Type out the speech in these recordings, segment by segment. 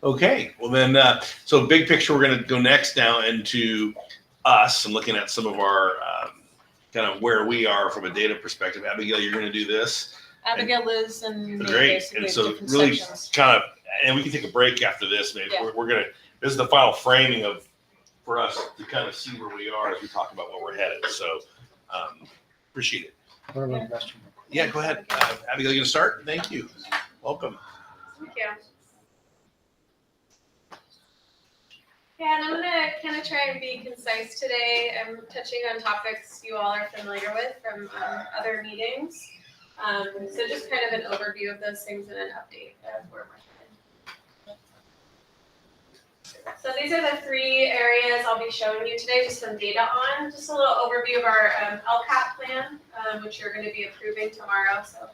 Okay, well then, so big picture, we're going to go next now into us and looking at some of our kind of where we are from a data perspective. Abigail, you're going to do this. Abigail, Liz, and me, Great, basically and so different really sections. kind of, and we can take a break after this. Maybe Yeah. we're gonna. This is the final framing of for us to kind of see where we are as we talk about where we're headed. So appreciate it. Yeah, go ahead, Abigail. You gonna start? Thank you. Welcome. Thank you. Yeah, and I'm gonna kind of try and be concise today. I'm touching on topics you all are familiar with from other meetings. So just kind of an overview of those things and an update of where we're headed. So these are the three areas I'll be showing you today, just some data on. Just a little overview of our LCAP plan, which you're going to be approving tomorrow. So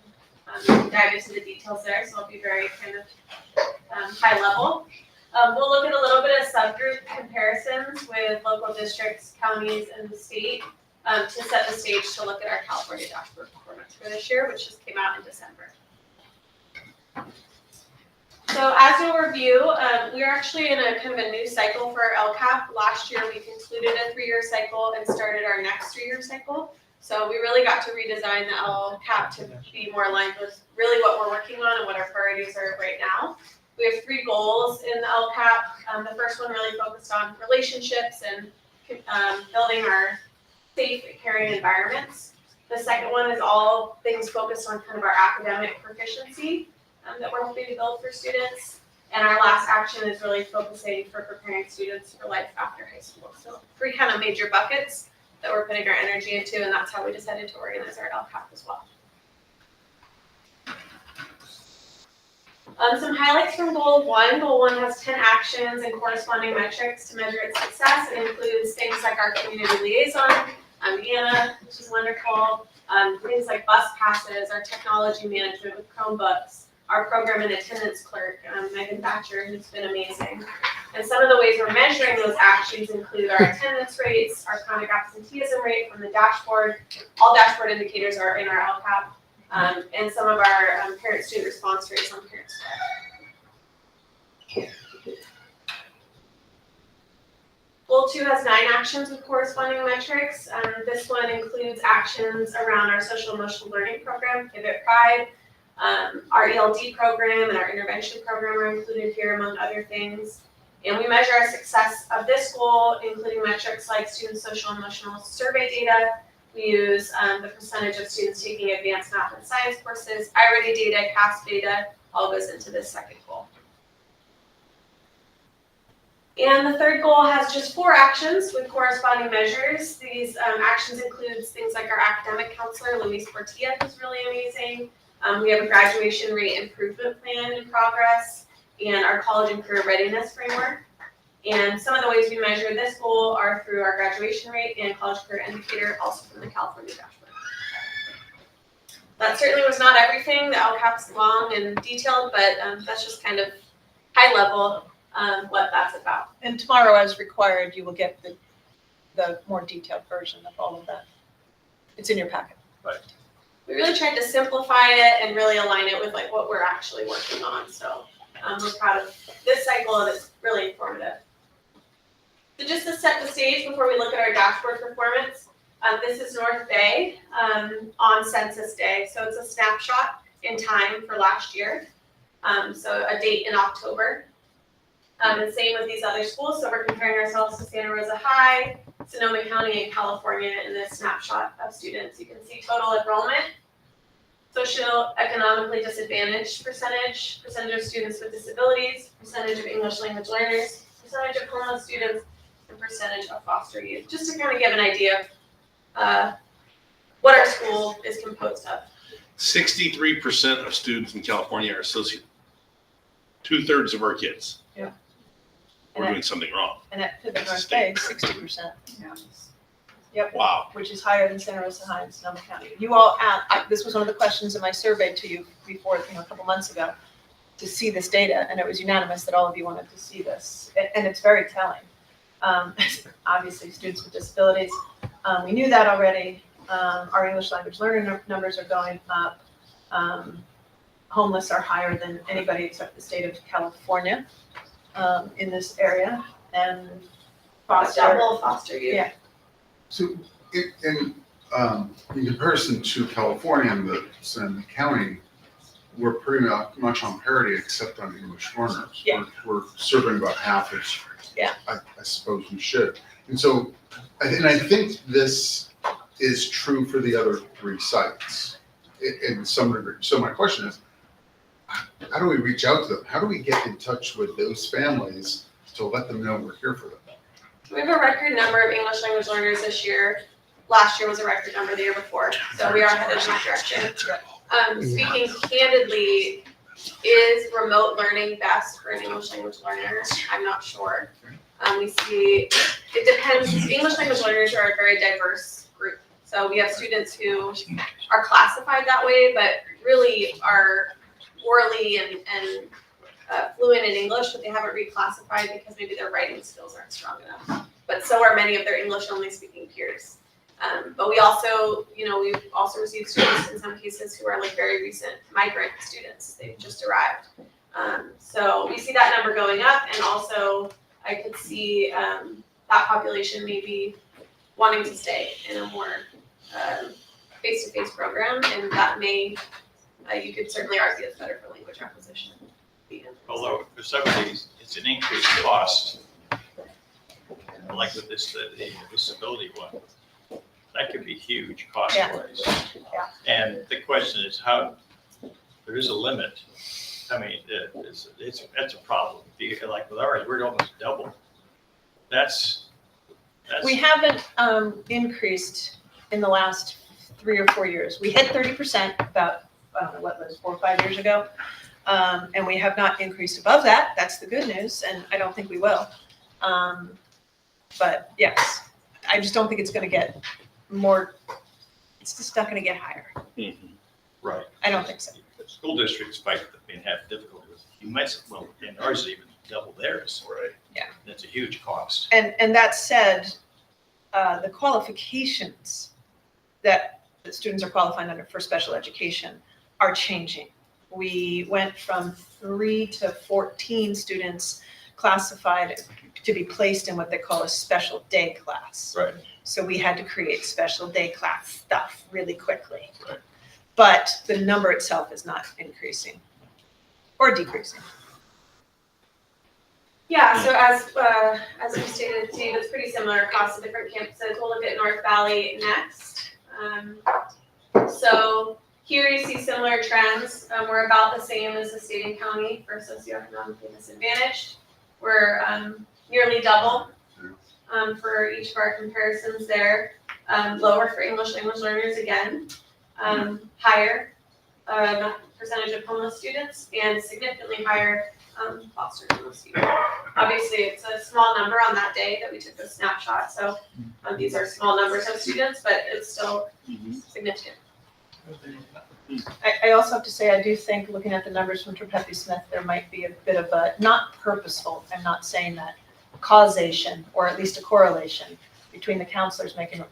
dive into the details there. So I'll be very kind of high level. We'll look at a little bit of subgroup comparisons with local districts, counties, and the state to set the stage to look at our California dashboard performance for this year, which just came out in December. So as an overview, we are actually in a kind of a new cycle for LCAP. Last year, we concluded a 3-year cycle and started our next 3-year cycle. So we really got to redesign the LCAP to be more aligned with really what we're working on and what our priorities are right now. We have 3 goals in the LCAP. The first one really focused on relationships and building our safe and caring environments. The second one is all things focused on kind of our academic proficiency that we're hoping to build for students. And our last action is really focusing for preparing students for life after high school. So 3 kind of major buckets that we're putting our energy into, and that's how we decided to organize our LCAP as well. Some highlights from Goal 1. Goal 1 has 10 actions and corresponding metrics to measure its success. It includes things like our community liaison, Anna, which is wonderful, things like bus passes, our technology management with Chromebooks, our program and attendance clerk, Megan Thatcher, who's been amazing. And some of the ways we're measuring those actions include our attendance rates, our chronic absenteeism rate from the dashboard. All dashboard indicators are in our LCAP. And some of our parent-student response rates on parents. Goal 2 has 9 actions with corresponding metrics. This one includes actions around our social emotional learning program, Pivot Pride. Our ELD program and our intervention program are included here, among other things. And we measure our success of this goal, including metrics like student social emotional survey data. We use the percentage of students taking advanced math and science courses, iReady data, CASP data, all goes into this second goal. And the third goal has just 4 actions with corresponding measures. These actions include things like our academic counselor, Luis Portilla, who's really amazing. We have a graduation rate improvement plan in progress, and our college and career readiness framework. And some of the ways we measure this goal are through our graduation rate and college career indicator, also from the California dashboard. That certainly was not everything. The LCAP's long and detailed, but that's just kind of high level what that's about. And tomorrow, as required, you will get the more detailed version of all of that. It's in your packet. Right. We really tried to simplify it and really align it with like what we're actually working on. So we're proud of this cycle, and it's really informative. So just to set the stage before we look at our dashboard performance, this is North Bay on Census Day. So it's a snapshot in time for last year. So a date in October. And same with these other schools. So we're comparing ourselves to Santa Rosa High, Sonoma County, and California in this snapshot of students. You can see total enrollment, socioeconomically disadvantaged percentage of students with disabilities, percentage of English language learners, percentage of homeless students, and percentage of foster youth, just to kind of give an idea of what our school is composed of. 63% of students in California are socioeconomic. 2/3 of our kids. Yeah. We're doing something wrong. And at Pivot North Bay, 60%. Yeah. Yep. Wow. Which is higher than Santa Rosa High and Sonoma County. You all, this was one of the questions in my survey to you before, a couple months ago, to see this data, and it was unanimous that all of you wanted to see this, and it's very telling. Obviously, students with disabilities, we knew that already. Our English language learner numbers are going up. Homeless are higher than anybody except the state of California. in this area and Foster, double foster youth. Yeah. So in comparison to California and the county, we're pretty much on parity except on English learners. Yeah. We're serving about half as, Yeah. I suppose we should. And so, I think this is true for the other 3 sites in some degree. So my question is, how do we reach out to them? How do we get in touch with those families to let them know we're here for them? We have a record number of English language learners this year. Last year was a record number the year before, so we are headed in that direction. Speaking candidly, is remote learning best for an English language learner? I'm not sure. We see, it depends. English language learners are a very diverse group. So we have students who are classified that way, but really are orally and fluent in English, but they haven't reclassified because maybe their writing skills aren't strong enough. But so are many of their English only speaking peers. But we also, we've also received students in some cases who are like very recent migrant students. They've just arrived. So we see that number going up, and also I could see that population maybe wanting to stay in a more face-to-face program, and that may, you could certainly argue it's better for language acquisition. Although for some of these, it's an increased cost. Like with this, the disability one, that could be huge cost-wise. Yeah. And the question is how, there is a limit. I mean, that's a problem. Like with ours, we're almost double. That's. We haven't increased in the last 3 or 4 years. We hit 30% about, I don't know, what was 4 or 5 years ago. And we have not increased above that. That's the good news, and I don't think we will. But yes, I just don't think it's going to get more, it's just not going to get higher. Right. I don't think so. The school districts might have difficulty with, and ours is even double theirs. Right. Yeah. That's a huge cost. And that said, the qualifications that the students are qualifying under for special education are changing. We went from 3 to 14 students classified to be placed in what they call a special day class. Right. So we had to create special day class stuff really quickly. Right. But the number itself is not increasing or decreasing. Yeah, so as we stated, Steve, it's pretty similar across the different campuses. We'll look at North Valley next. So here you see similar trends. We're about the same as the state and county for socioeconomically disadvantaged. We're nearly double for each of our comparisons there. Lower for English language learners again. Higher percentage of homeless students, and significantly higher foster homeless students. Obviously, it's a small number on that day that we took the snapshot, so these are small numbers of students, but it's still significant. I also have to say, I do think, looking at the numbers from Tripeppi Smith, there might be a bit of a, not purposeful, I'm not saying that, causation, or at least a correlation between the counselors making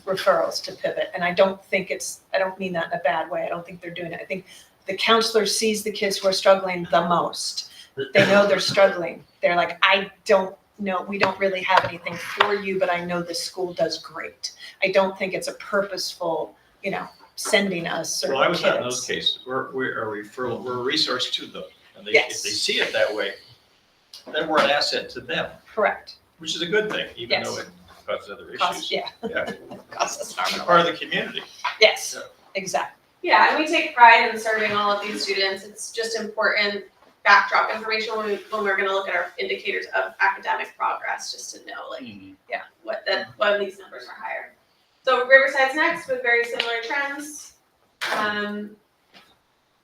referrals to Pivot. And I don't mean that in a bad way. I don't think they're doing it. I think the counselor sees the kids who are struggling the most. They know they're struggling. They're like, I don't know, we don't really have anything for you, but I know this school does great. I don't think it's a purposeful, sending us certain Well, I was kids. not in those cases. We're a referral, we're a resource to them. And Yes. if they see it that way, then we're an asset to them, Correct. which is a good thing, even Yes. though it causes other Cost, issues. yeah, Yeah. cost us harm. It's part of the community. Yes, Yeah. exactly. Yeah, and we take pride in serving all of these students. It's just important backdrop information when we're going to look at our indicators of academic progress, just to know, when these numbers are higher. So Riverside's next with very similar trends.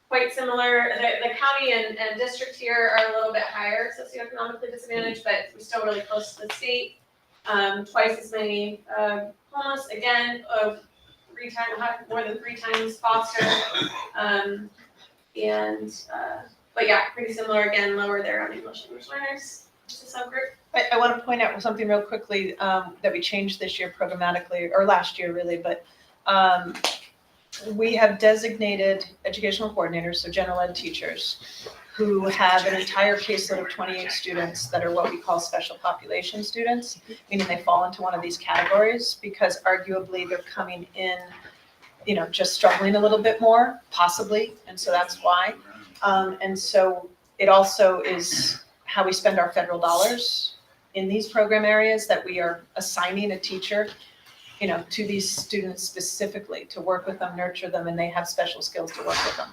Quite similar. The county and district here are a little bit higher socioeconomically disadvantaged, but we're still really close to the state. Twice as many homeless, again, more than 3 times foster. But yeah, pretty similar again, lower there on English language learners, just a subgroup. I want to point out something real quickly that we changed this year programmatically, or last year really, but we have designated educational coordinators, so general ed teachers, who have an entire caseload of 28 students that are what we call special population students, meaning they fall into one of these categories because arguably they're coming in, just struggling a little bit more, possibly, and so that's why. And so it also is how we spend our federal dollars in these program areas, that we are assigning a teacher, to these students specifically to work with them, nurture them, and they have special skills to work with them.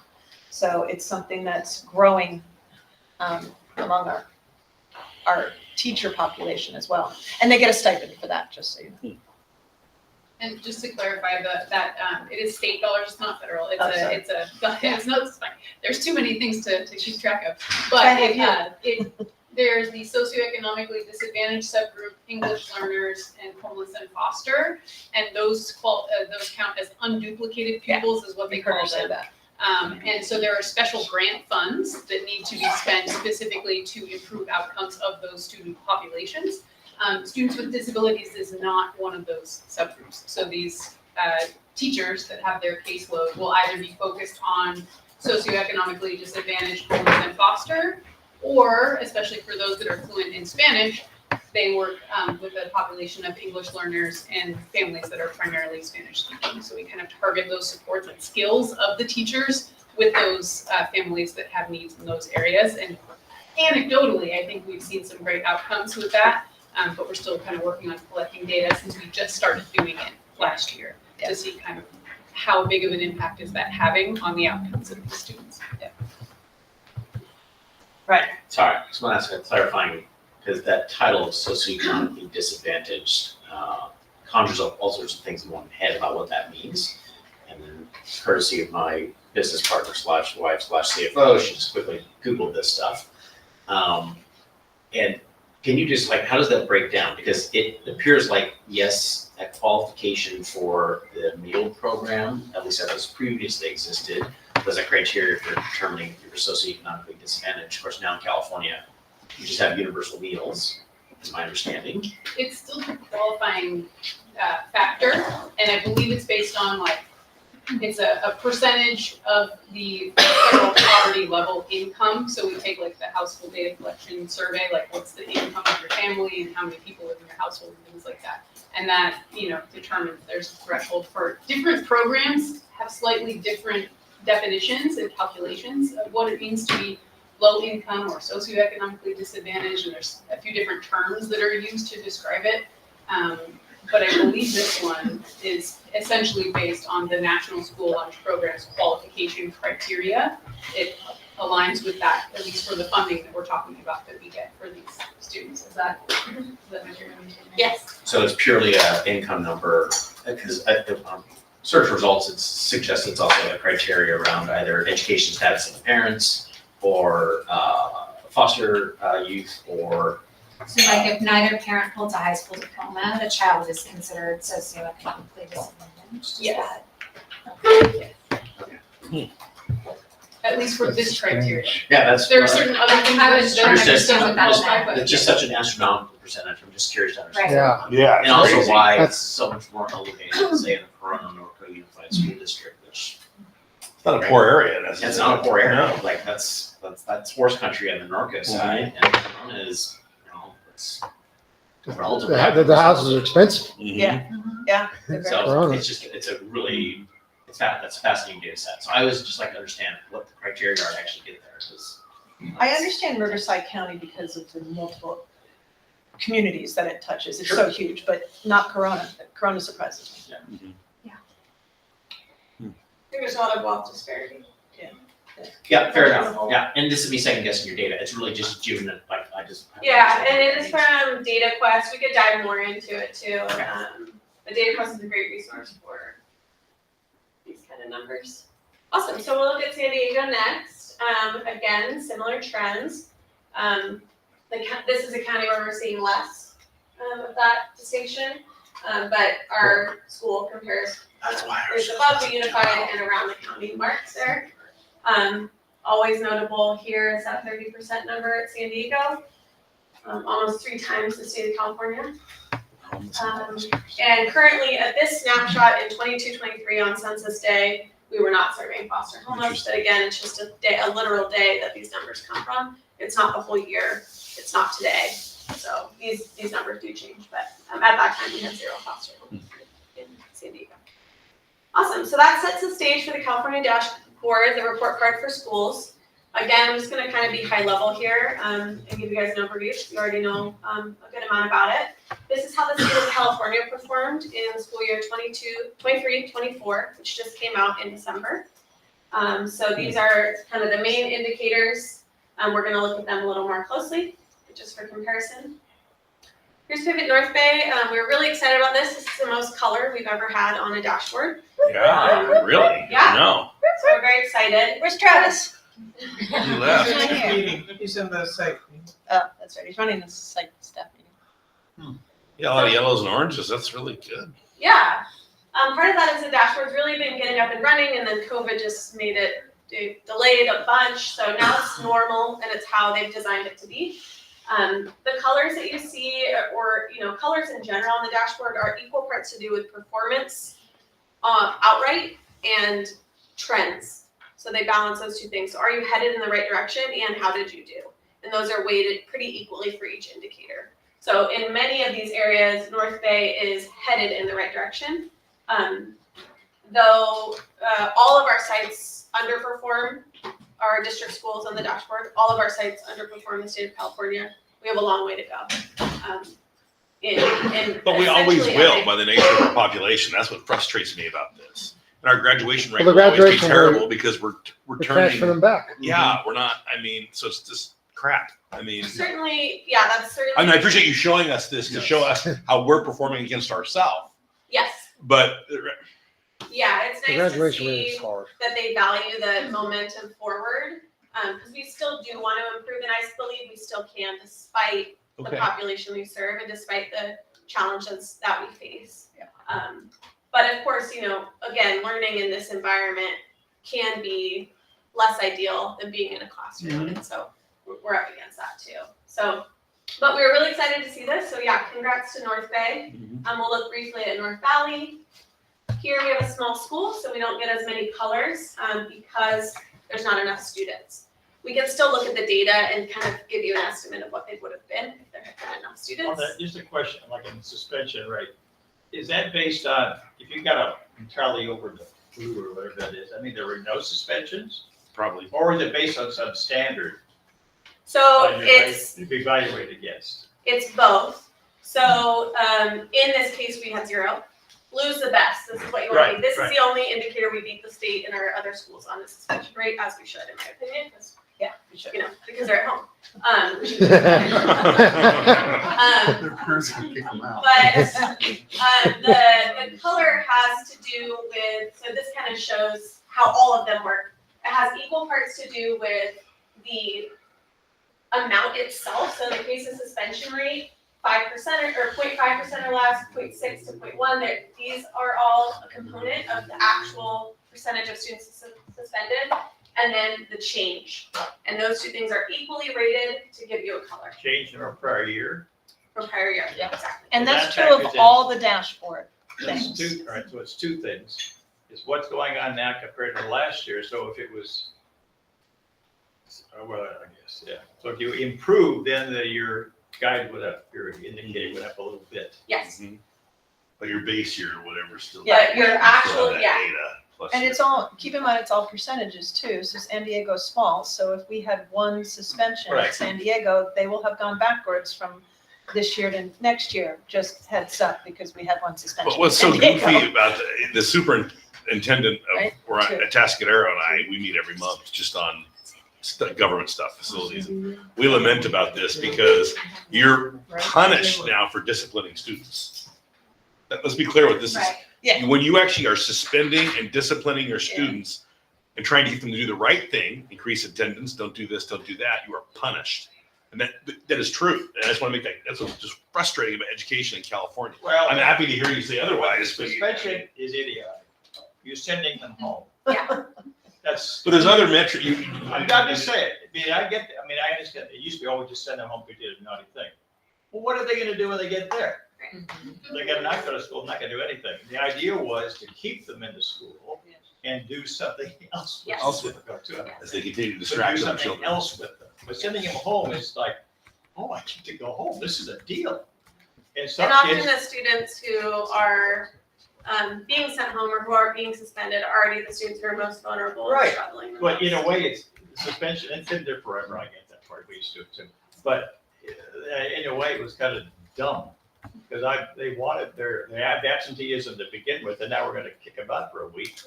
So it's something that's growing among our teacher population as well. And they get a stipend for that, just so you know. And just to clarify, that it is state dollars, it's not federal. Oh, sorry. It's fine. There's too many things to keep track of. I But there's the socioeconomically disadvantaged subgroup, English learners, and homeless and foster, and those count as unduplicated pupils, is what they We heard call her say them. that. And so there are special grant funds that need to be spent specifically to improve outcomes of those student populations. Students with disabilities is not one of those subgroups. So these teachers that have their caseload will either be focused on socioeconomically disadvantaged, homeless, and foster, or, especially for those that are fluent in Spanish, they work with a population of English learners and families that are primarily Spanish speaking. So we kind of target those supports and skills of the teachers with those families that have needs in those areas. And anecdotally, I think we've seen some great outcomes with that, but we're still kind of working on collecting data since we just started doing it last year to see kind of how big of an impact is that having on the outcomes of the students. Right. Sorry, just want to ask a clarifying, because that title of socioeconomically disadvantaged conjures up all sorts of things in one head about what that means. And then courtesy of my business partner / wife / CFO, she just quickly Googled this stuff. And can you just how does that break down? Because it appears like, yes, a qualification for the meal program, at least as previously existed, was a criteria for determining if you're socioeconomically disadvantaged. Of course, now in California, you just have universal meals, is my understanding. It's still a qualifying factor, and I believe it's based on it's a percentage of the federal poverty level income. So we take the household data collection survey, what's the income of your family and how many people live in your household and things like that. And that, determines there's a threshold for different programs have slightly different definitions and calculations of what it means to be low income or socioeconomically disadvantaged, and there's a few different terms that are used to describe it. But I believe this one is essentially based on the National School Lunch Program's qualification criteria. It aligns with that, at least for the funding that we're talking about that we get for these students. Is that what you're understanding? Yes. So it's purely an income number, because search results, it suggests it's also a criteria around either education status of the parents or foster youth or. So if neither parent holds a high school diploma, the child is considered socioeconomically disadvantaged. Yes. Is At least for this criteria. Yeah, that's. There are certain other things I that was don't trying to understand what that understand looks like, It's just such an astronomical percentage, I'm just curious to understand. Right. Yeah. And also crazy. why That's- it's so much more elevated, than, say, in the Corona Norco Unified School District, which, It's not a poor area, that's. it's not a poor area, No. that's horse country on the Norco side, and Corona is, it's relatively. The houses are expensive. Yeah, yeah. they're very- So Corona. it's a really, that's a fascinating data set. So I was just to understand what the criteria are to actually get there, because. I understand Riverside County because of the multiple communities that it touches. It's so huge, but not Corona. Corona surprises me. There's a lot of wealth disparity. Yeah, fair enough, yeah, and this is me second guessing your data, it's really just June, I just. Yeah, and it is from DataQuest. We could dive more into it too. Okay. The DataQuest is a great resource for these kind of numbers. Awesome. So we'll look at San Diego next. Again, similar trends. This is a county where we're seeing less of that distinction, but our school compares is above the unified and around the county marks there. Always notable here is that 30% number at San Diego, almost 3 times the state of California. And currently at this snapshot in 22-23 on Census Day, we were not surveying foster homeless, but again, it's just a literal day that these numbers come from. It's not the whole year, it's not today, so these numbers do change, but at that time, we had 0 foster homeless in San Diego. Awesome, so that sets the stage for the California Dashboard, the report card for schools. Again, I'm just gonna kind of be high level here, and give you guys an overview, you already know, a good amount about it. This is how the state of California performed in school year 23-24, which just came out in December. So these are kind of the main indicators. We're gonna look at them a little more closely, just for comparison. Here's Pivot North Bay. We're really excited about this. This is the most color we've ever had on a dashboard. Yeah, really? Yeah. No. So we're very excited. Where's Travis? You left. He's not here. He's in the site. Oh, that's right, he's running the site staff meeting. Yeah, a lot of yellows and oranges. That's really good. Yeah. Part of that is the dashboard's really been getting up and running, and then COVID just made it delayed a bunch. So now it's normal, and it's how they've designed it to be. The colors that you see, or colors in general on the dashboard, are equal parts to do with performance, outright, and trends. So they balance those two things. So are you headed in the right direction, and how did you do? And those are weighted pretty equally for each indicator. So in many of these areas, North Bay is headed in the right direction. Though all of our sites underperform our district schools on the dashboard, all of our sites underperform the state of California. We have a long way to go. But we always essentially will every- by the nature of our population. That's what frustrates me about this. And our graduation rate Well, the will always be graduation terrible rate- because we're We're transferring turning. them back. Yeah, we're not, so it's just crap. Certainly, yeah, that's certainly. I appreciate you showing us this to show us how we're performing against ourselves. Yes, But yeah, it's The nice to graduation rate see is hard. that they value the momentum forward, because we still do want to improve, and I believe we still can, despite the okay, population we serve and despite the challenges that we face. Yeah. But of course, again, learning in this environment can be less ideal than being in a classroom, and so we're up against that too. So, but we were really excited to see this. So yeah, congrats to North Bay. We'll look briefly at North Valley. Here we have a small school, so we don't get as many colors because there's not enough students. We can still look at the data and kind of give you an estimate of what they would have been if there had been enough Well, students. just a question, like in suspension rate, is that based on, if you got a entirely over the flu or whatever that is, there were no suspensions? probably. Or is it based on some standard So that it's you're evaluated against? both. So in this case, we had 0. Blue's the best. This is what you want to Right, be. This is right. the only indicator we beat the state and our other schools on the suspension rate, as we should, in my opinion, because we should, because they're at home. Their parents can kick them out. But the color has to do with, so this kind of shows how all of them work. It has equal parts to do with the amount itself. So in the case of suspension rate, 5% or 0.5% or less, 0.6 to 0.1, these are all a component of the actual percentage of students suspended, and then the change. And those two things are equally rated to give you a color Change in our prior year? from prior year. Yeah. Exactly. And So that's that true of factors in. all the dashboard It's things. two, all right, so it's two things. Is what's going on now compared to last year, so if it was, well, I guess, yeah. So if you improve, then your guide would have, your indicator would up a little bit. Yes. But your base year or whatever still. Yeah, But your still actual, have that yeah. data plus And your- it's all, keep in mind, it's all percentages too, so San Diego's small, so if we had one suspension Right. at San Diego, they will have gone backwards from this year to next year, just heads up, because we had one suspension. But what's in so San Diego. goofy about the superintendent of, Right, where true. at Tascadero and I, we meet every month just on government stuff, facilities. We lament about this because you're Right. punished now for disciplining students. Let's be clear what this is. Right. Yeah. When you actually are suspending and disciplining your students and trying to get them to do the right thing, increase attendance, don't do this, don't do that, you are punished. And that is true. And I just want to make that, that's what's just frustrating about education in California. Well, I'm happy to hear you say otherwise, but suspension is idiotic. You're sending them home. Yeah. That's, but there's other metrics. I'm not just saying, I understand, it used to be, oh, we just send them home because they did a naughty thing. Well, what are they gonna do when they get there? They're gonna not go to school, not gonna do anything. The idea was to keep them in the school and do something else. with Yes. them. As they continue to But distract do other something children. else with them. But sending them home is like, oh, I get to go home. This is a deal. And some And often kids, the students who are being sent home or who are being suspended are already the students who are most vulnerable and Right. struggling. the but in a most. way, it's suspension. It's been there forever. I get that part. We used to do it too. But in a way, it was kind of dumb because they had absenteeism to begin with, and now we're going to kick them out for a week.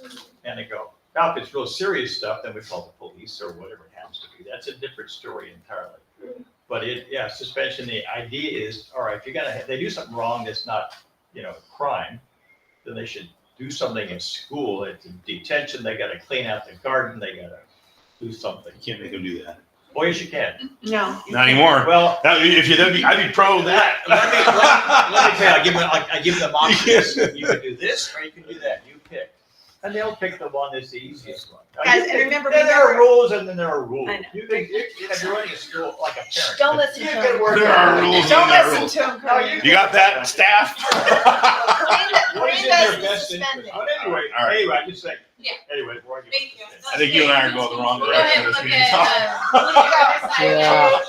And they go, now if it's real serious stuff, then we call the police or whatever it happens to be. That's a different story entirely. But suspension, the idea is, all right, if they do something wrong that's not, a crime, then they should do something in school. It's in detention, they gotta clean out the garden, they gotta do something. You can't make them do that. Boy, yes, you can. No. Not anymore. Well, I'd be pro that. let me tell you, I give them options. You can do this or you can do that. You pick. And they'll pick the one that's the easiest one. Now, Guys, you and can- remember, there are rules and then there are rules. I know. You can, if you're running a school like a parent. Don't listen you to can him. work There around are rules and Don't there are listen rules. to him, No, Corinne. You got that, staff? What is in Corinne their does best the interest? suspending. But anyway, All right. I just say, Yeah. anyway, we're arguing. Thank you. I think you and I are going the wrong We'll go ahead direction. and as look we at, talk. look at Riverside. Yeah.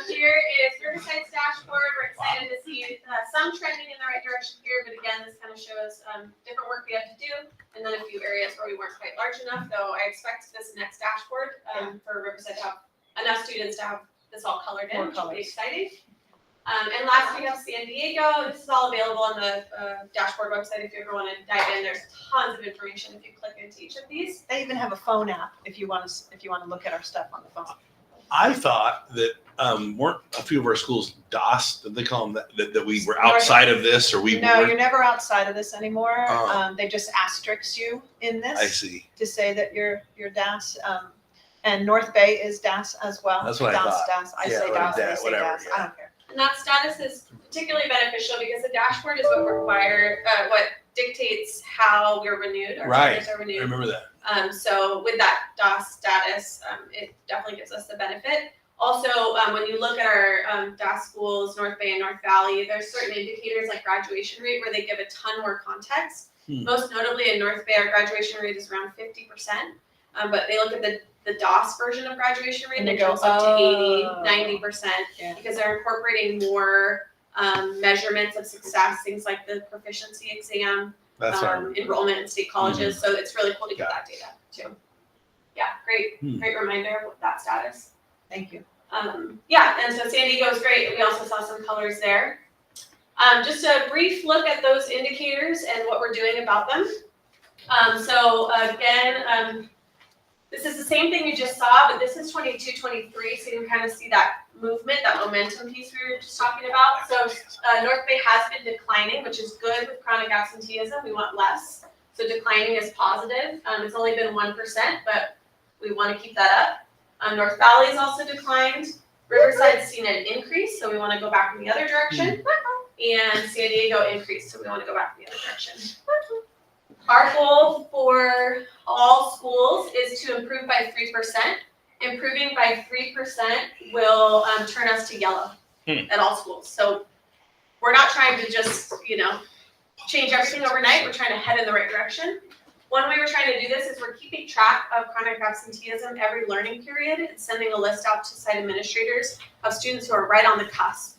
So here is Riverside's dashboard. We're excited to see some trending in the right direction here, but again, this kind of shows different work we have to do, and then a few areas where we weren't quite large enough. Though I expect this next dashboard for Riverside to have enough students to have this all colored in, More which will be colors. exciting. And last we have San Diego. This is all available on the dashboard website if you ever want to dive in. There's tons of information if you click into each of these. They even have a phone app if you want to look at our stuff on the phone. I thought that weren't a few of our schools DOS, did they call them that we were outside of this or we No, weren't? you're never outside of this anymore. Oh. They just asterisk you in this. I see. To say that you're DAS. And North Bay is DAS as well. That's what I DAS, thought. DAS. I Yeah, say or DAS, they DAS, say whatever, DAS. yeah. I don't care. And that status is particularly beneficial because the dashboard is what dictates how we're renewed, our Right. charters are I renewed. remember that. So with that DAS status, it definitely gives us the benefit. Also, when you look at our DAS schools, North Bay and North Valley, there's certain indicators like graduation rate where they give a ton more context. Most notably in North Bay, our graduation rate is around 50%. But they look at the DOS version of graduation rate And and they it go, goes up to 80, oh. 90%. Yeah. Because they're incorporating more measurements of success, things like the proficiency exam, That's what I remember. enrollment in state colleges. So it's really cool to get Got that data too. Yeah, great Hmm. reminder of that status. Thank you. Yeah, and so San Diego is great. We also saw some colors there. Just a brief look at those indicators and what we're doing about them. So again, this is the same thing you just saw, but this is 22, 23, so you can kind of see that movement, that momentum piece we were just talking about. So North Bay has been declining, which is good with chronic absenteeism. We want less. So declining is positive. It's only been 1%, but we want to keep that up. North Valley has also declined. Riverside's seen an increase, so we want to go back in the other direction. And San Diego increased, so we want to go back in the other direction. Our goal for all schools is to improve by 3%. Improving by 3% will turn us to yellow at all schools. So we're not trying to just, change everything overnight. We're trying to head in the right direction. One way we're trying to do this is we're keeping track of chronic absenteeism every learning period and sending a list out to site administrators of students who are right on the cusp.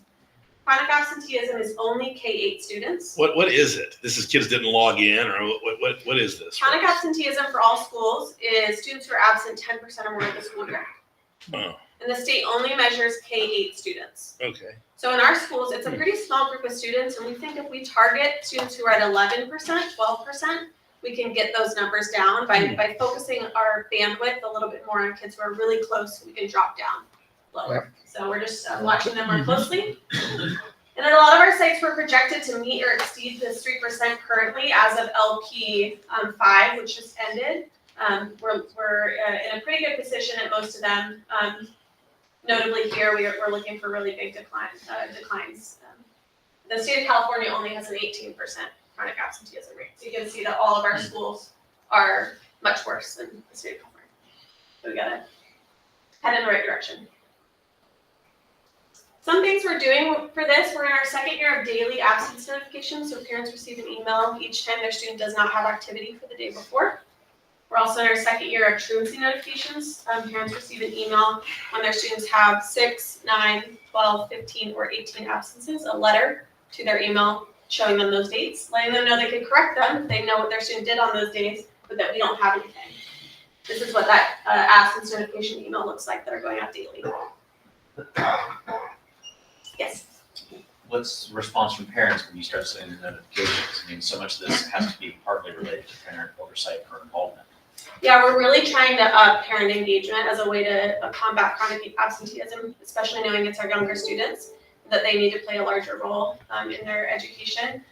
Chronic absenteeism is only K-8 students. What is it? This is kids didn't log in or what is this? Chronic absenteeism for all schools is students who are absent 10% or more of the school year. Oh, And the state only measures K-8 students. okay. So in our schools, it's a pretty small group of students, and we think if we target students who are at 11%, 12%, we can get those numbers down by focusing our bandwidth a little bit more on kids who are really close, we can drop down lower. So we're just watching them more closely. And at a lot of our sites, we're projected to meet or exceed this 3% currently as of LP 5, which just ended. We're in a pretty good position at most of them. Notably here, we're looking for really big declines. The state of California only has an 18% chronic absenteeism rate. So you can see that all of our schools are much worse than the state of California. So we gotta head in the right direction. Some things we're doing for this, we're in our second year of daily absence notification. So parents receive an email each time their student does not have activity for the day before. We're also in our second year of truancy notifications. Parents receive an email when their students have 6, 9, 12, 15, or 18 absences, a letter to their email showing them those dates, letting them know they can correct them, they know what their student did on those days, but that we don't have anything. This is what that absence notification email looks like that are going out daily. Yes. What's the response from parents when you start sending the notifications? I mean, so much of this has to be partly related to parent oversight or involvement. Yeah, we're really trying to up parent engagement as a way to combat chronic absenteeism, especially knowing it's our younger students, that they need to play a larger role in their education.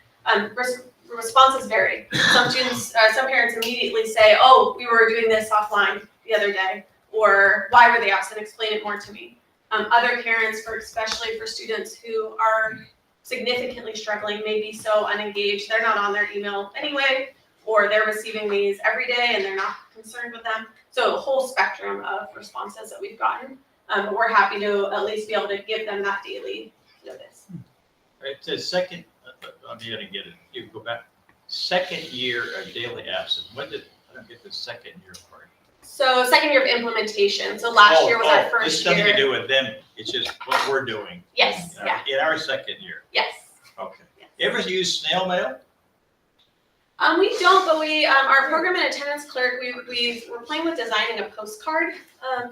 Responses vary. Some students, some parents immediately say, oh, we were doing this offline the other day, or why were they absent? Explain it more to me. Other parents, especially for students who are significantly struggling, maybe so unengaged, they're not on their email anyway, or they're receiving these every day and they're not concerned with them. So a whole spectrum of responses that we've gotten. But we're happy to at least be able to give them that daily notice. It says second, I'm gonna get it, you go back, second year of daily absence, I don't get the second year part. So second year of implementation. So last year was our This first has nothing to year. do with them, it's just what we're doing. Yes, yeah, In our second year, yes. okay. yes. You ever use snail mail? We don't, but we, our program and attendance clerk, we're playing with designing a postcard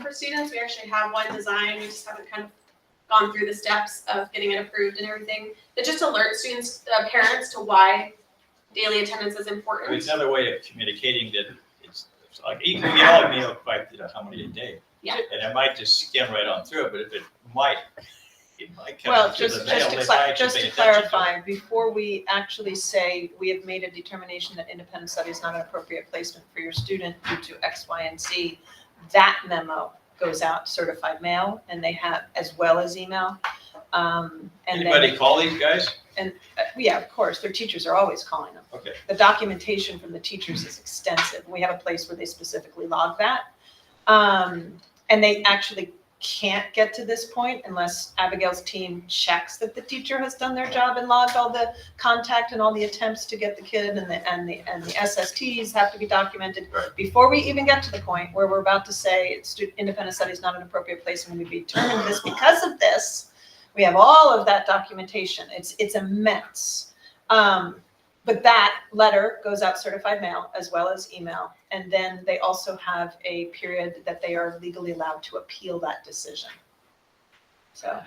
for students. We actually have one design. We just haven't kind of gone through the steps of getting it approved and everything. That just alert students, parents to why daily attendance is I mean, important. it's another way of communicating that it's like, you can get all mail by, how many a day? Yeah. And it might just skim right on through it, but if it might come Well, through just the mail, they might to actually pay attention to it. clarify, before we actually say we have made a determination that independent study is not an appropriate placement for your student due to X, Y, and Z, that memo goes out certified mail, and they have, as well as email. And Anybody then, call these guys? yeah, of course, their teachers are always calling them. Okay. The documentation from the teachers is extensive. We have a place where they specifically log that. And they actually can't get to this point unless Abigail's team checks that the teacher has done their job and logged all the contact and all the attempts to get the kid, and the SSTs have to be documented Right. before we even get to the point where we're about to say independent study is not an appropriate place and we determined this because of this. We have all of that documentation. It's immense. But that letter goes out certified mail as well as email. And then they also have a period that they are legally allowed to appeal that decision. So,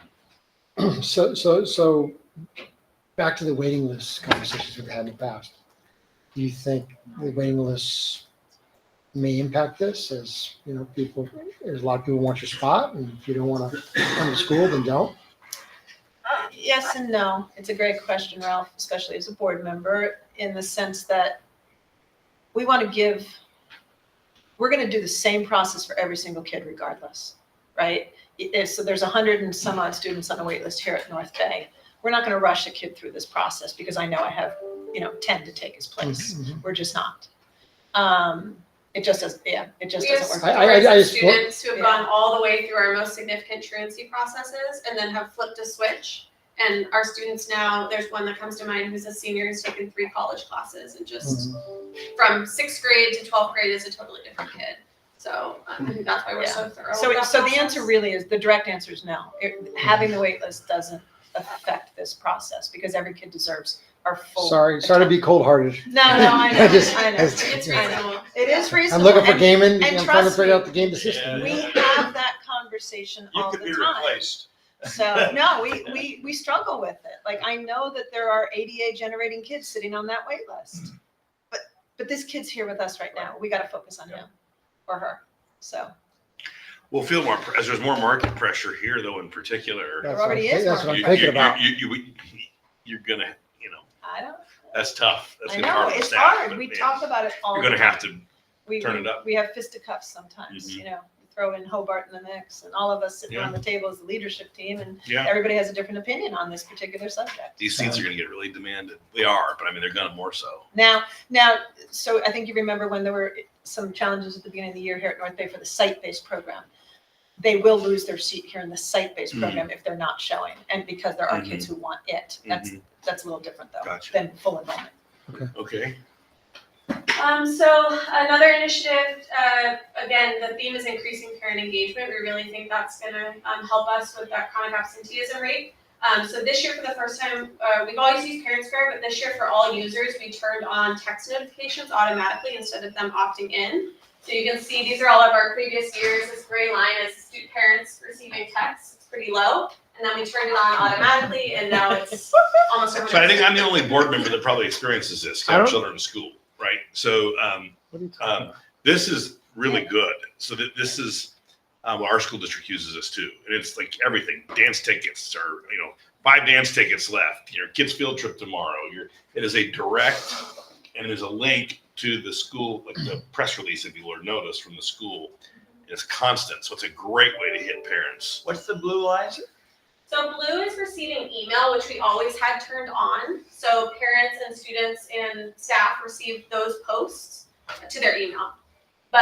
So back to the waiting list conversations we've had in the past. Do you think the waiting lists may impact this as, you know, there's a lot of people want your spot, and if you don't want to come to school, then don't? yes and no. It's a great question, Ralph, especially as a board member, in the sense that we want to we're going to do the same process for every single kid regardless, right? So there's 100 and some odd students on the wait list here at North Bay. We're not going to rush a kid through this process because I know I have, 10 to take his place. We're just not. It just doesn't, it just We have doesn't work. stories I of just- students who have Yeah. gone all the way through our most significant truancy processes and then have flipped a switch. And our students now, there's one that comes to mind who's a senior who's taken 3 college classes and just from 6th grade to 12th grade is a totally different kid. So I think that's why we're so thorough. with that So the process. answer really is, the direct answer is no. Having the wait list doesn't affect this process because every kid deserves our full. Sorry to be cold-hearted. No, I know, Just- I know. it's- It's reasonable. It is reasonable. I'm looking for and gaming, and I'm trying to trust figure me, out the game system. We have that conversation You all could the be time. replaced. So, no, we struggle with it. Like, I know that there are ADA generating kids sitting on that wait list. But this kid's here with us right now. We gotta focus on him or her, so. We'll feel more, as there's more market pressure here though in particular. That's already what I'm- is That's what I'm You- thinking you- about. You're gonna, I don't, that's tough. That's I gonna be know, hard on the it's staff, hard. but, We man, talk about it all You're the gonna time. have to We turn it up. We have fisticuffs sometimes, Mhm. throw in Hobart in the mix, and all of us sitting Yeah. around the table as the leadership team, and Yeah. everybody has a different opinion on this particular subject. These seats are gonna get really demanded. They are, but I mean, they're gonna more so. Now, so I think you remember when there were some challenges at the beginning of the year here at North Bay for the site-based program. They will lose their seat here in the site-based Mhm. program if they're not showing, and because there are kids who want it. That's a little different though, Gotcha. than full enrollment. Okay. So another initiative, again, the theme is increasing parent engagement. We really think that's gonna help us with that chronic absenteeism rate. So this year, for the first time, we've always used ParentsFair, but this year for all users, we turned on text notifications automatically instead of them opting in. So you can see these are all of our previous years. This gray line is student parents receiving texts. It's pretty low. And then we turned it on automatically, and now it's almost So I think I'm the only board member that probably experiences this, I have don't- children in school, right? So, What are you talking about? this is really good. So this is, our school district uses this too. And it's like everything, dance tickets or, 5 dance tickets left, your kid's field trip tomorrow. It is a direct, and there's a link to the school, like the press release, if you will, or notice from the school. It's constant. So it's a great way to hit parents. What's the blue line? So blue is receiving email, which we always had turned on. So parents and students and staff receive those posts to their email. But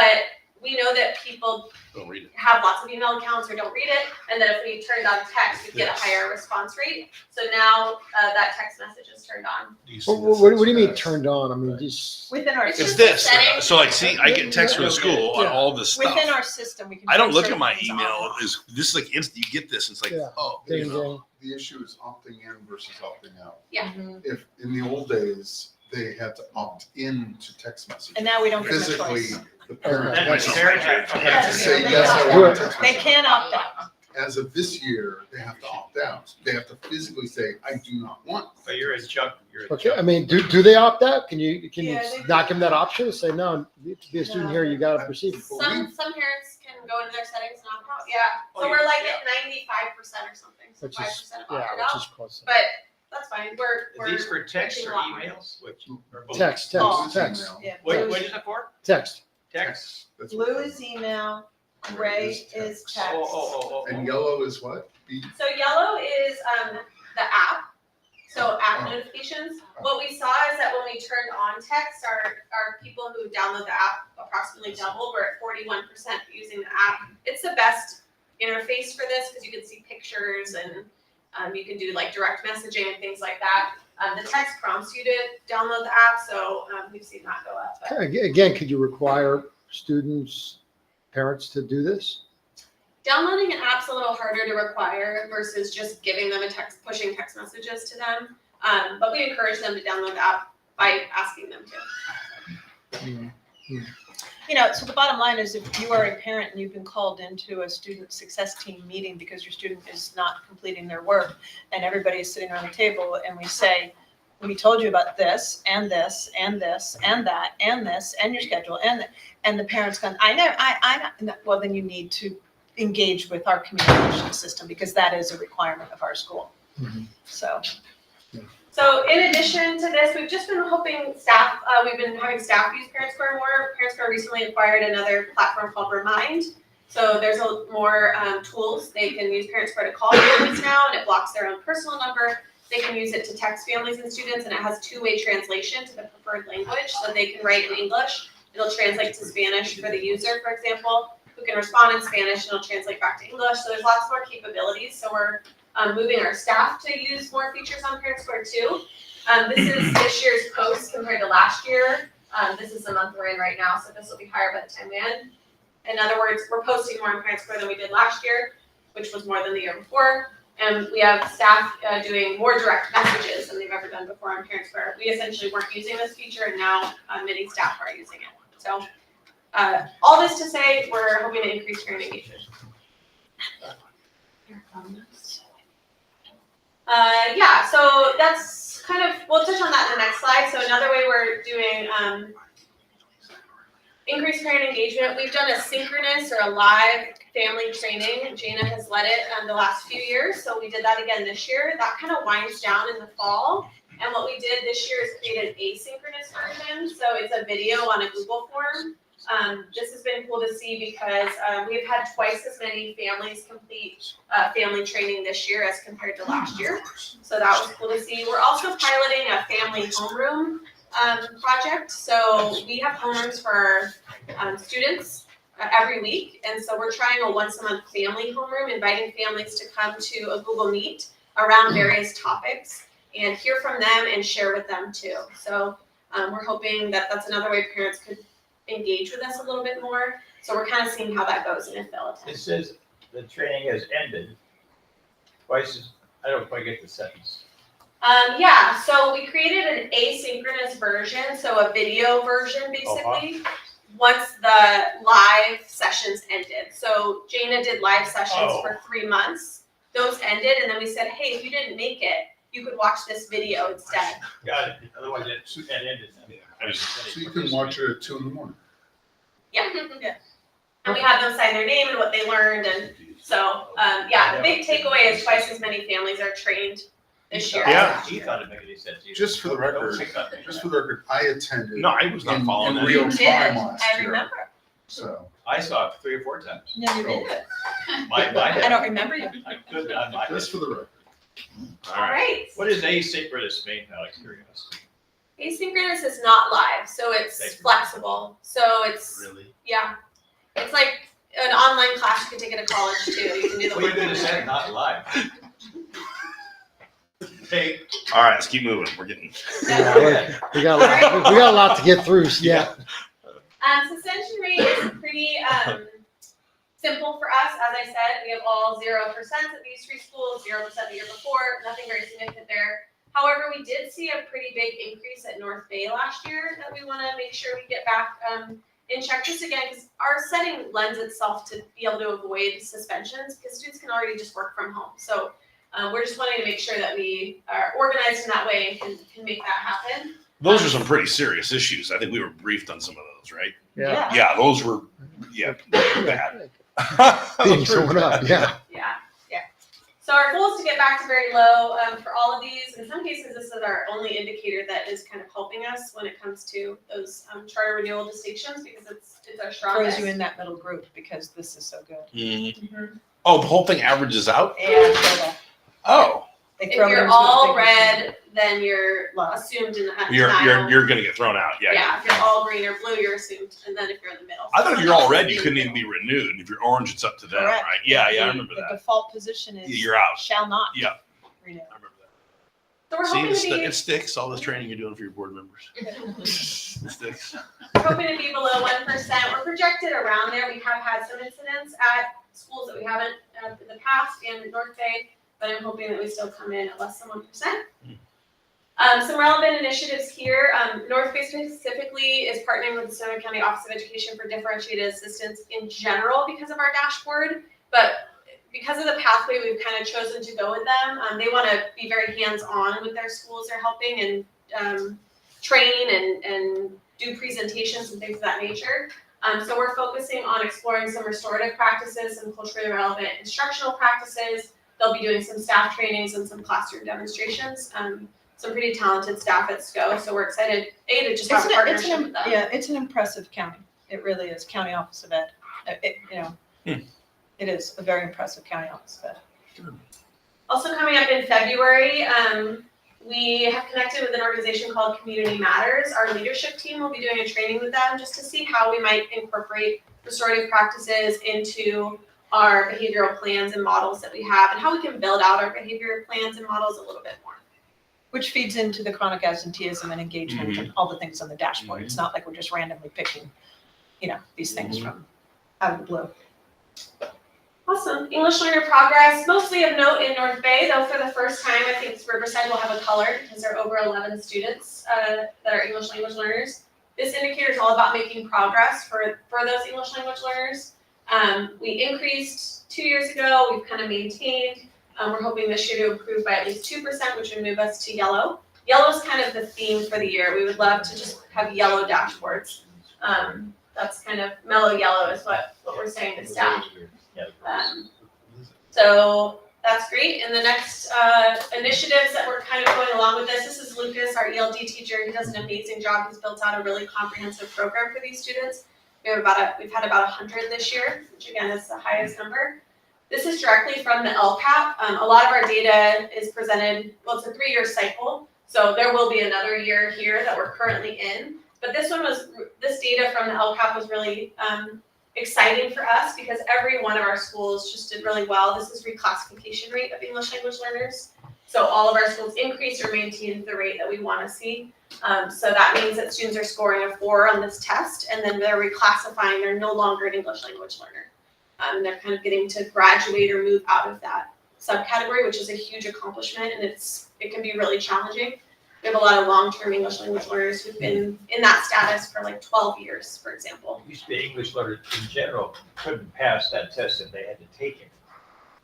we know that people Don't read it. have lots of email accounts or don't read it, and that if we turned on text, we'd get a Yes. higher response rate. So now that text message is turned on. Do you see What, this? what do you mean turned on? I mean, just, Within our, It's It's just this. settings. So like, see, I get texts from the school on all this stuff. within our system, we can. I don't turn look at certain my things email. on. This is like instant. You get this. It's like, Yeah. oh, ding, you know. ding. The issue is opting in versus opting out. Mhm. If, in the old days, they had to opt in to text messages. And now we don't give them a Physically, choice. the parent Okay. Then has the to parent have to say, Yeah. yes, I Do want it. a text They message. can't opt out. As of this year, they have to opt out. They have to physically say, I do not want. But you're in junk, you're in okay, I junk. mean, do they opt out? Can you Yeah, they not give them that option? Say, no, to be a student here, you gotta proceed. Some parents can go into their settings and opt out. Yeah. Oh, So yeah. we're like at 95% or something. So Which 5% is, of yeah, opted which out. is close. But that's fine. We're Are these for text reaching or a lot more. emails? Which? Or both? Text, Oh. text, text, Yeah. What, Blue what is- is it for? text. Text? That's what Blue it is email, gray is text. Oh. And yellow is what? So yellow is the app. So app Oh. notifications. What we saw is that when we turned on text, our people who download the app approximately doubled. We're at 41% using the app. It's the best interface for this because you can see pictures and you can do like direct messaging and things like that. The text prompts you to download the app, so we've seen that go up. But Again, could you require students, parents to do this? downloading an app's a little harder to require versus just giving them a text, pushing text messages to them. But we encourage them to download the app by asking them to. So the bottom line is if you are a parent and you've been called into a student success team meeting because your student is not completing their work and everybody is sitting around the table and we say, we told you about this and this and this and that and this and your schedule and the parent's going, I know, well, then you need to engage with our communication system because that is a requirement of our school. Mhm. So in addition to this, we've just been helping staff, we've been having staff use ParentSquare more. ParentSquare recently acquired another platform called Remind. So there's more tools. They can use ParentSquare to call families now, and it blocks their own personal number. They can use it to text families and students, and it has two-way translation to the preferred language, so they can write in English. It'll translate to Spanish for the user, for example, who can respond in Spanish, and it'll translate back to English. So there's lots more capabilities. So we're moving our staff to use more features on ParentSquare too. This is this year's post compared to last year. This is the month we're in right now, so this will be higher by the time we end. In other words, we're posting more on ParentSquare than we did last year, which was more than the year before. And we have staff doing more direct messages than they've ever done before on ParentSquare. We essentially weren't using this feature, and now many staff are using it. So all this to say, we're hoping to increase parent engagement. So that's kind of, we'll touch on that in the next slide. So another way we're doing increased parent engagement, we've done a synchronous or a live family training. Jana has led it the last few years, so we did that again this year. That kind of winds down in the fall. And what we did this year is create an asynchronous version. So it's a video on a Google form. This has been cool to see because we've had twice as many families complete family training this year as compared to last year. So that was cool to see. We're also piloting a family homeroom project. So we have homerooms for students every week. And so we're trying a once a month family homeroom, inviting families to come to a Google Meet around various topics and hear from them and share with them too. So We're hoping that that's another way parents could engage with us a little bit more. So we're kind of seeing how that goes and if they'll attend. It says the training has ended. I don't quite get the sentence. Yeah, so we created an asynchronous version, so a video version basically, once the live sessions ended. So Jana did live sessions for 3 months. Those ended, and then we said, hey, if you didn't make it, you could watch this video instead. Got it. Otherwise, it ended. Yeah, So you can watch it at 2 a.m. Yeah. And we had them sign their name and what they learned, and so, yeah, the big takeaway is twice as many families are trained this year. Yeah. He thought it made any sense. either. Just for the record, I attended No, I was not in following that. real You did, time last I year. remember. So, I saw it 3 or 4 times. No, you did. My I don't remember you. I could, I'm not. just for the record. All right. Alright, What does asynchronous mean, out of curiosity? asynchronous is not live, so it's flexible, so it's, Really? yeah. It's like an online class you can take at a college too, you can do the. What are you gonna say, not live? Hey, All right, let's keep moving. We're getting. Yeah, we got a lot to get through, so yeah. Suspension rate is pretty, simple for us, as I said, we have all 0% at these 3 schools, 0% the year before, nothing very significant there. However, we did see a pretty big increase at North Bay last year that we wanna make sure we get back, in check just again, because our setting lends itself to be able to avoid suspensions, because students can already just work from home, so. We're just wanting to make sure that we are organized in that way and can make that happen. Those are some pretty serious issues. I think we were briefed on some of those, right? Yeah. Yeah, those were, yeah, bad. Beating someone up, yeah. Yeah. So our goal is to get back to very low for all of these. In some cases, this is our only indicator that is kind of helping us when it comes to those charter renewal distinctions, because it's our strongest. Throws you in that middle group because this is so good. Mhm. Oh, the whole thing averages out? And so Oh, they If throw it you're into a all big- red, then you're Low. assumed in the you're gonna get thrown out. Yeah. Yeah, if you're all green or blue, you're assumed, and then if you're in the middle. I thought if you're all red, you couldn't even be renewed. If you're orange, it's up to them, Correct. right? Yeah, I The- remember The that. default position is. You're out. Shall not. Yeah. Renew. I remember that. So we're See, hoping to be. it sticks. All this training you're doing for your board members. It sticks. We're hoping to be below 1%. We're projected around there. We have had some incidents at schools that we haven't in the past and in North Bay, but I'm hoping that we still come in at less than 1%. Some relevant initiatives here. North Bay specifically is partnering with the Sonoma County Office of Education for differentiated assistance in general because of our dashboard, but because of the pathway we've kind of chosen to go with them, they want to be very hands-on with their schools they're helping and train and do presentations and things of that nature. So we're focusing on exploring some restorative practices, some culturally relevant instructional practices. They'll be doing some staff trainings and some classroom demonstrations. Some pretty talented staff at SCO, so we're excited, to just have a partnership with them. Yeah, it's an impressive county. It really is, County Office of Ed. It is a very impressive County Office of Ed. Also coming up in February, we have connected with an organization called Community Matters. Our leadership team will be doing a training with them just to see how we might incorporate restorative practices into our behavioral plans and models that we have, and how we can build out our behavior plans and models a little bit more. Which feeds into the chronic absenteeism and engagement and all the things on the dashboard. It's not like we're just randomly picking, these things from out of the blue. Awesome. English learner progress, mostly of note in North Bay, though for the first time, I think Riverside will have a color because there are over 11 students that are English language learners. This indicator is all about making progress for those English language learners. We increased 2 years ago, we've kind of maintained. We're hoping this year to improve by at least 2%, which would move us to yellow. Yellow is kind of the theme for the year. We would love to just have yellow dashboards. That's kind of mellow yellow is what we're saying to staff. So that's great. And the next initiatives that we're kind of going along with this is Lucas, our ELD teacher. He does an amazing job. He's built out a really comprehensive program for these students. We've had about 100 this year, which again is the highest number. This is directly from the LCAP. A lot of our data is presented, it's a 3-year cycle. So there will be another year here that we're currently in. But this data from the LCAP was really exciting for us because every one of our schools just did really well. This is reclassification rate of English language learners. So all of our schools increased or maintained the rate that we want to see. So that means that students are scoring a 4 on this test, and then they're reclassifying. They're no longer an English language learner. They're kind of getting to graduate or move out of that subcategory, which is a huge accomplishment, and it can be really challenging. We have a lot of long-term English language learners who've been in that status for like 12 years, for example. Used to be English learners in general couldn't pass that test if they had to take it.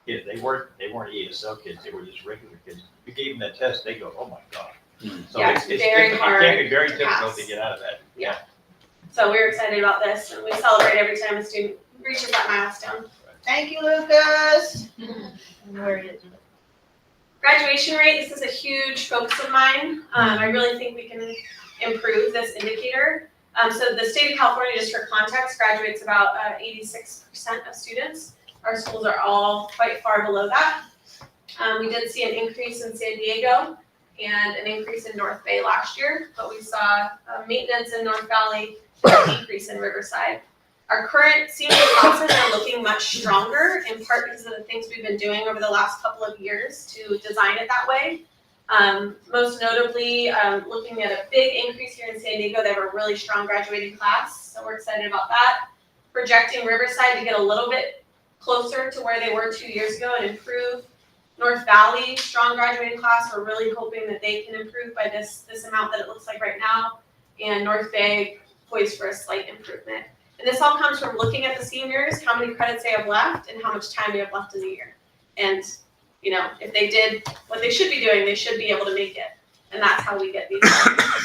Yeah, they weren't ESL kids, they were just regular kids. If you gave them that test, they go, oh my God. So Yeah, it's it's very it hard can be very to difficult pass. to get out of that. Yeah. So we're excited about this, and we celebrate every time a student reaches that milestone. Thank you, Lucas. Where is it? Graduation rate, this is a huge focus of mine. I really think we can improve this indicator. So the state of California, just for context, graduates about 86% of students. Our schools are all quite far below that. We did see an increase in San Diego and an increase in North Bay last year, but we saw maintenance in North Valley and a decrease in Riverside. Our current senior classes are looking much stronger, in part because of the things we've been doing over the last couple of years to design it that way. Most notably, looking at a big increase here in San Diego. They have a really strong graduating class, so we're excited about that. Projecting Riverside to get a little bit closer to where they were 2 years ago and improve. North Valley, strong graduating class. We're really hoping that they can improve by this amount that it looks like right now. And North Bay poised for a slight improvement. And this all comes from looking at the seniors, how many credits they have left, and how much time they have left in the year. And, you know, if they did what they should be doing, they should be able to make it. And that's how we get these.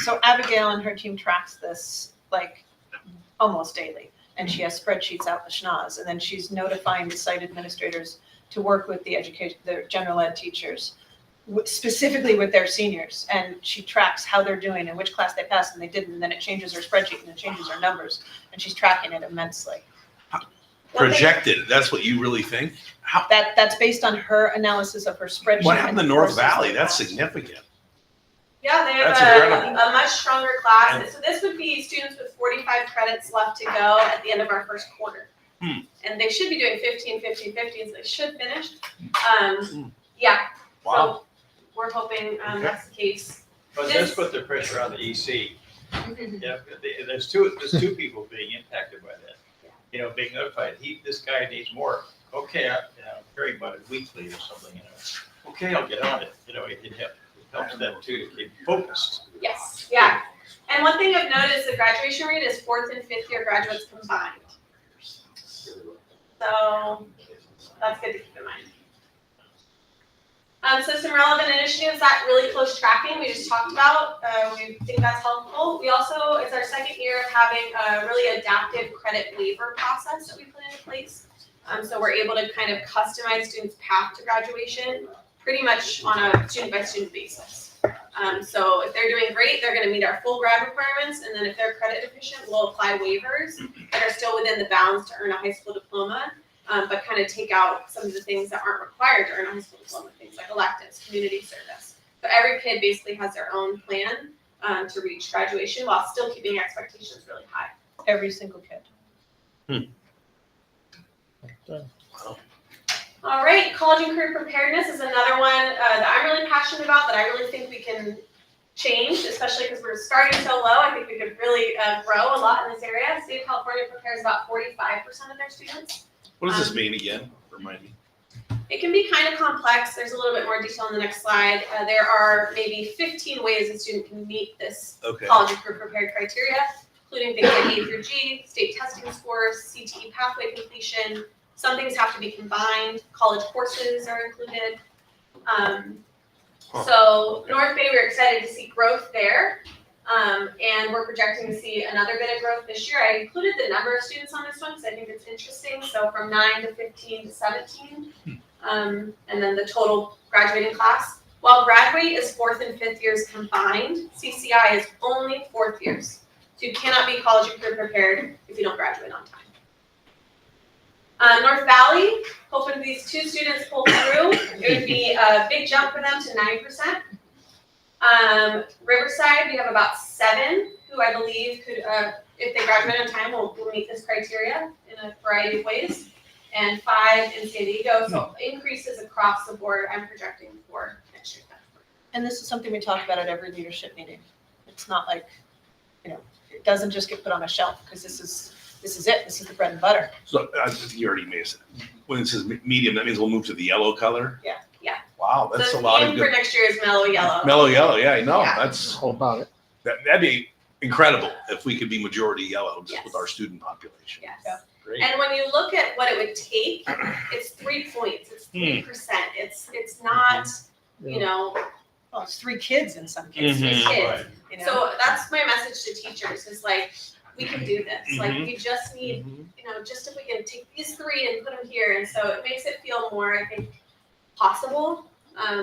So Abigail and her team tracks this like almost daily. And she has spreadsheets out with schnoz, and then she's notifying the site administrators to work with the general ed teachers, specifically with their seniors. And she tracks how they're doing and which class they passed and they didn't, and then it changes her spreadsheet and it changes her numbers, and she's tracking it immensely. Projected, that's what you really think? How, That's based on her analysis of her spreadsheet. what happened to and North courses Valley? they That's passed. significant. Yeah, they That's have incredible. a much stronger class. And- So this would be students with 45 credits left to go at the end of our first quarter. And they should be doing 15, 15, 15, so they should finish. Yeah, Wow. so we're hoping that's the case. But let's put the pressure on the EC. Yeah, there's two people being impacted by that. You know, being notified, this guy needs more. Okay, very about it weekly or something, you know. Okay, I'll get on it. You know, it helps them too to keep focused. Yes, yeah. And one thing I've noticed, the graduation rate is 4th and 5th year graduates combined. So that's good to keep in mind. So some relevant initiatives that really close tracking we just talked about. We think that's helpful. We also, it's our second year of having a really adaptive credit waiver process that we put into place. So we're able to kind of customize students' path to graduation pretty much on a student by student basis. So if they're doing great, they're going to meet our full grad requirements, and then if they're credit deficient, we'll apply waivers that are still within the bounds to earn a high school diploma, but kind of take out some of the things that aren't required to earn a high school diploma, things like electives, community service. So every kid basically has their own plan to reach graduation while still keeping expectations really high. Every single kid. All right, college and career preparedness is another one that I'm really passionate about, that I really think we can change, especially because we're starting so low. I think we could really grow a lot in this area. The state of California prepares about 45% of their students. What does this mean again? Remind me. It can be kind of complex. There's a little bit more detail on the next slide. There are maybe 15 ways a student can meet this Okay. college and career prepared criteria, including things like A through G, state testing scores, CTE pathway completion. Some things have to be combined. College courses are included. So North Bay, we're excited to see growth there. And we're projecting to see another bit of growth this year. I included the number of students on this one because I think it's interesting. So from 9 to 15 to 17, and then the total graduating class. While graduate is 4th and 5th years combined, CCI is only 4th years. So you cannot be college and career prepared if you don't graduate on time. North Valley, hoping these 2 students pull through, it would be a big jump for them to 9%. Riverside, we have about 7 who I believe could, if they graduate on time, will meet this criteria in a variety of ways. And 5 in San Diego, so increases across the board I'm projecting for next year's class. And this is something we talk about at every leadership meeting. It's not like, it doesn't just get put on a shelf, because this is it, this is the bread and butter. So I think you already made it. When it says medium, that means we'll move to the yellow color? Yeah. Yeah. Wow, that's So a the lot of theme for good. next year is mellow yellow. Mellow yellow, yeah, I know. Yeah. That's, All about it. that'd be incredible if we could be majority yellow just with Yes. our student population. Yes. Yeah. Great. And when you look at what it would take, it's 3 points, it's 3%. It's not, you know, Well, it's 3 kids in some cases, Mhm. kids. you know? So that's my message to teachers is like, we can do this. Like, Mhm. we just need, Mhm. just if we can take these 3 and put them here. And so it makes it feel more, I think, possible,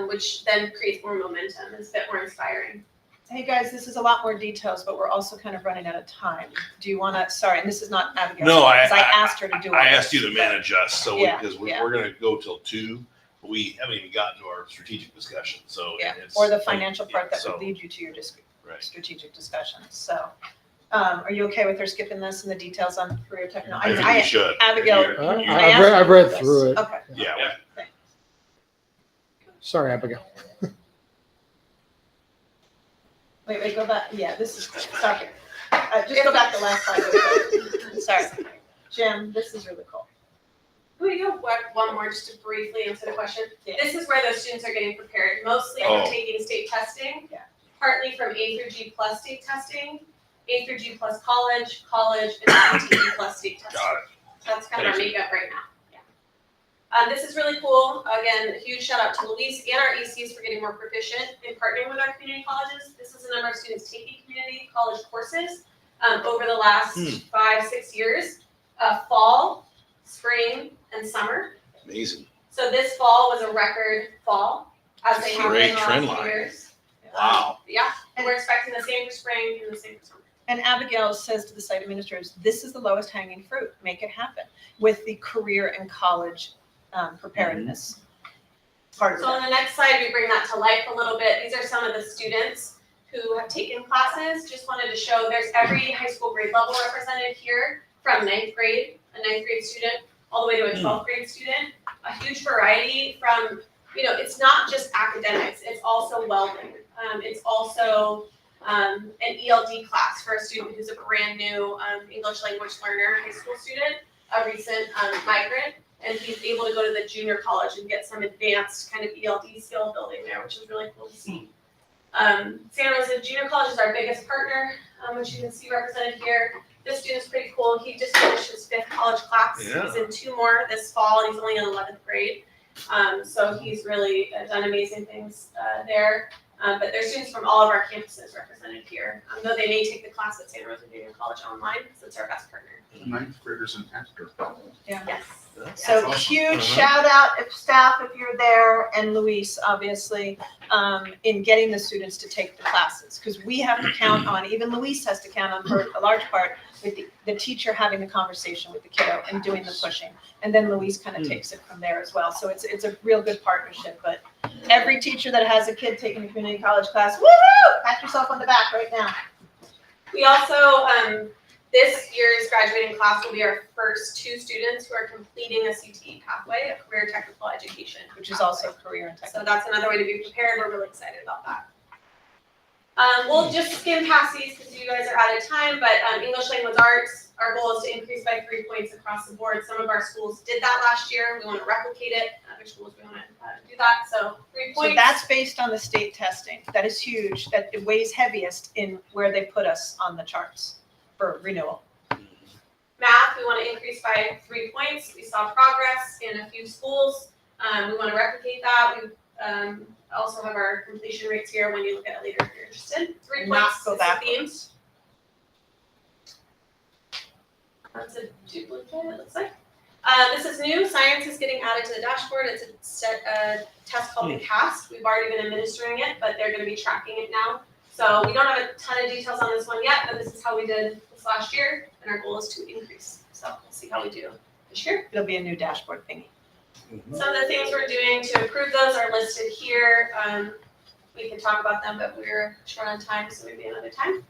which then creates more momentum. It's a bit more inspiring. Hey, guys, this is a lot more details, but we're also kind of running out of time. Do you want to, sorry, and this is not Abigail. No, because I asked her to do all I asked this, you to but- manage us, so Yeah, because yeah. we're gonna go till 2, but we haven't even gotten to our strategic discussion, so. Yeah, it's- or the financial part yeah, that so, would lead you to your Right. strategic discussions. So, are you okay with her skipping this and the details on career I technology? think we should. Abigail, You're- Uh, you're- I've read through it. Okay. Yeah, Sorry, Abigail. Wait, go back. Yeah, this is, stop it. Just go back the last slide. Sorry. Jim, this is really cool. Can we go one more just to briefly answer the question? Yeah. This is where those students are getting prepared, mostly Oh. from taking state testing. Yeah. Partly from A through G plus state testing, A through G plus college, and CTE plus state testing. got it. That's kind of our Thank you. makeup right now. Yeah. This is really cool. Again, a huge shout out to Luis and our ECs for getting more proficient in partnering with our community colleges. This is the number of students taking community college courses over the last 5-6 years, fall, spring, and summer. Amazing. So this fall was a record fall, as they have Great been the trend last few line. years. Wow. Yeah, and we're expecting the same for spring and the same for summer. And Abigail says to the site administrators, this is the lowest hanging fruit. Make it happen with the career and college preparedness part of So on it. the next slide, we bring that to life a little bit. These are some of the students who have taken classes. Just wanted to show there's every high school grade level represented here, from 9th grade, a 9th grade student, all the way to a 12th grade student. A huge variety from, it's not just academics, it's also welding. It's also an ELD class for a student who's a brand new English language learner, high school student, a recent migrant. And he's able to go to the junior college and get some advanced kind of ELD skill building there, which is really cool to see. Santa Rosa Junior College is our biggest partner, which you can see represented here. This student's pretty cool. He just finished his 5th college class. Yeah. He's in 2 more this fall, and he's only in 11th grade. So he's really done amazing things there. But there's students from all of our campuses represented here, though they may take the class at Santa Rosa Junior College online, because it's our best partner. 9th graders and after. Yes. So awesome. huge shout out if staff, if you're there, and Luis, obviously, in getting the students to take the classes. Because we have to count on, even Luis has to count on for a large part, with the teacher having the conversation with the kiddo and doing the pushing. And then Luis kind of takes it from there as well. So it's a real good partnership. But every teacher that has a kid taking a community college class, woohoo! Pat yourself on the back right now. We also, this year's graduating class will be our first 2 students who are completing a CTE pathway, a career technical education. Which is also career and So technical. that's another way to be prepared. We're really excited about that. We'll just skim past these because you guys are out of time, but English language arts, our goal is to increase by 3 points across the board. Some of our schools did that last year. We want to replicate it. Other schools, we want to do that. So 3 So points. that's based on the state testing. That is huge. That it weighs heaviest in where they put us on the charts for renewal. Math, we want to increase by 3 points. We saw progress in a few schools. We want to replicate that. We also have our completion rates here when you look at it later if you're interested. 3 Not points go is the backwards. themes. That's a duplicate, it looks like. This is new. Science is getting added to the dashboard. It's a test called the CAST. We've already been administering it, but they're going to be tracking it now. So we don't have a ton of details on this one yet, but this is how we did this last year, and our goal is to increase. So we'll see how we do this year. It'll be a new dashboard thingy. Some of the things we're doing to improve those are listed here. We can talk about them, but we're short on time, so maybe another time.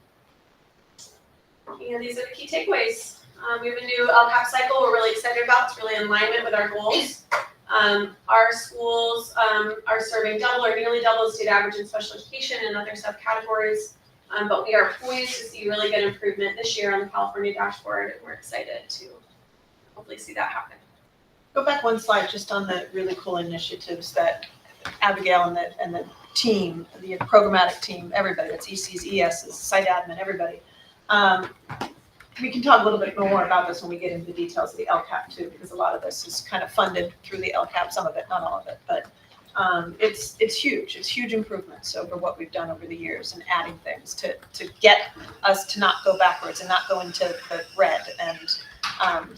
These are the key takeaways. We have a new LCAP cycle we're really excited about. It's really in alignment with our goals. Our schools are serving double or nearly double the state average in special education and other subcategories. But we are poised to see really good improvement this year on the California dashboard, and we're excited to hopefully see that happen. Go back one slide just on the really cool initiatives that Abigail and the team, the programmatic team, everybody, that's ECs, ESs, site admin, everybody. We can talk a little bit more about this when we get into the details of the LCAP too, because a lot of this is kind of funded through the LCAP, some of it, not all of it, but it's huge. It's huge improvements over what we've done over the years and adding things to get us to not go backwards and not go into the red. And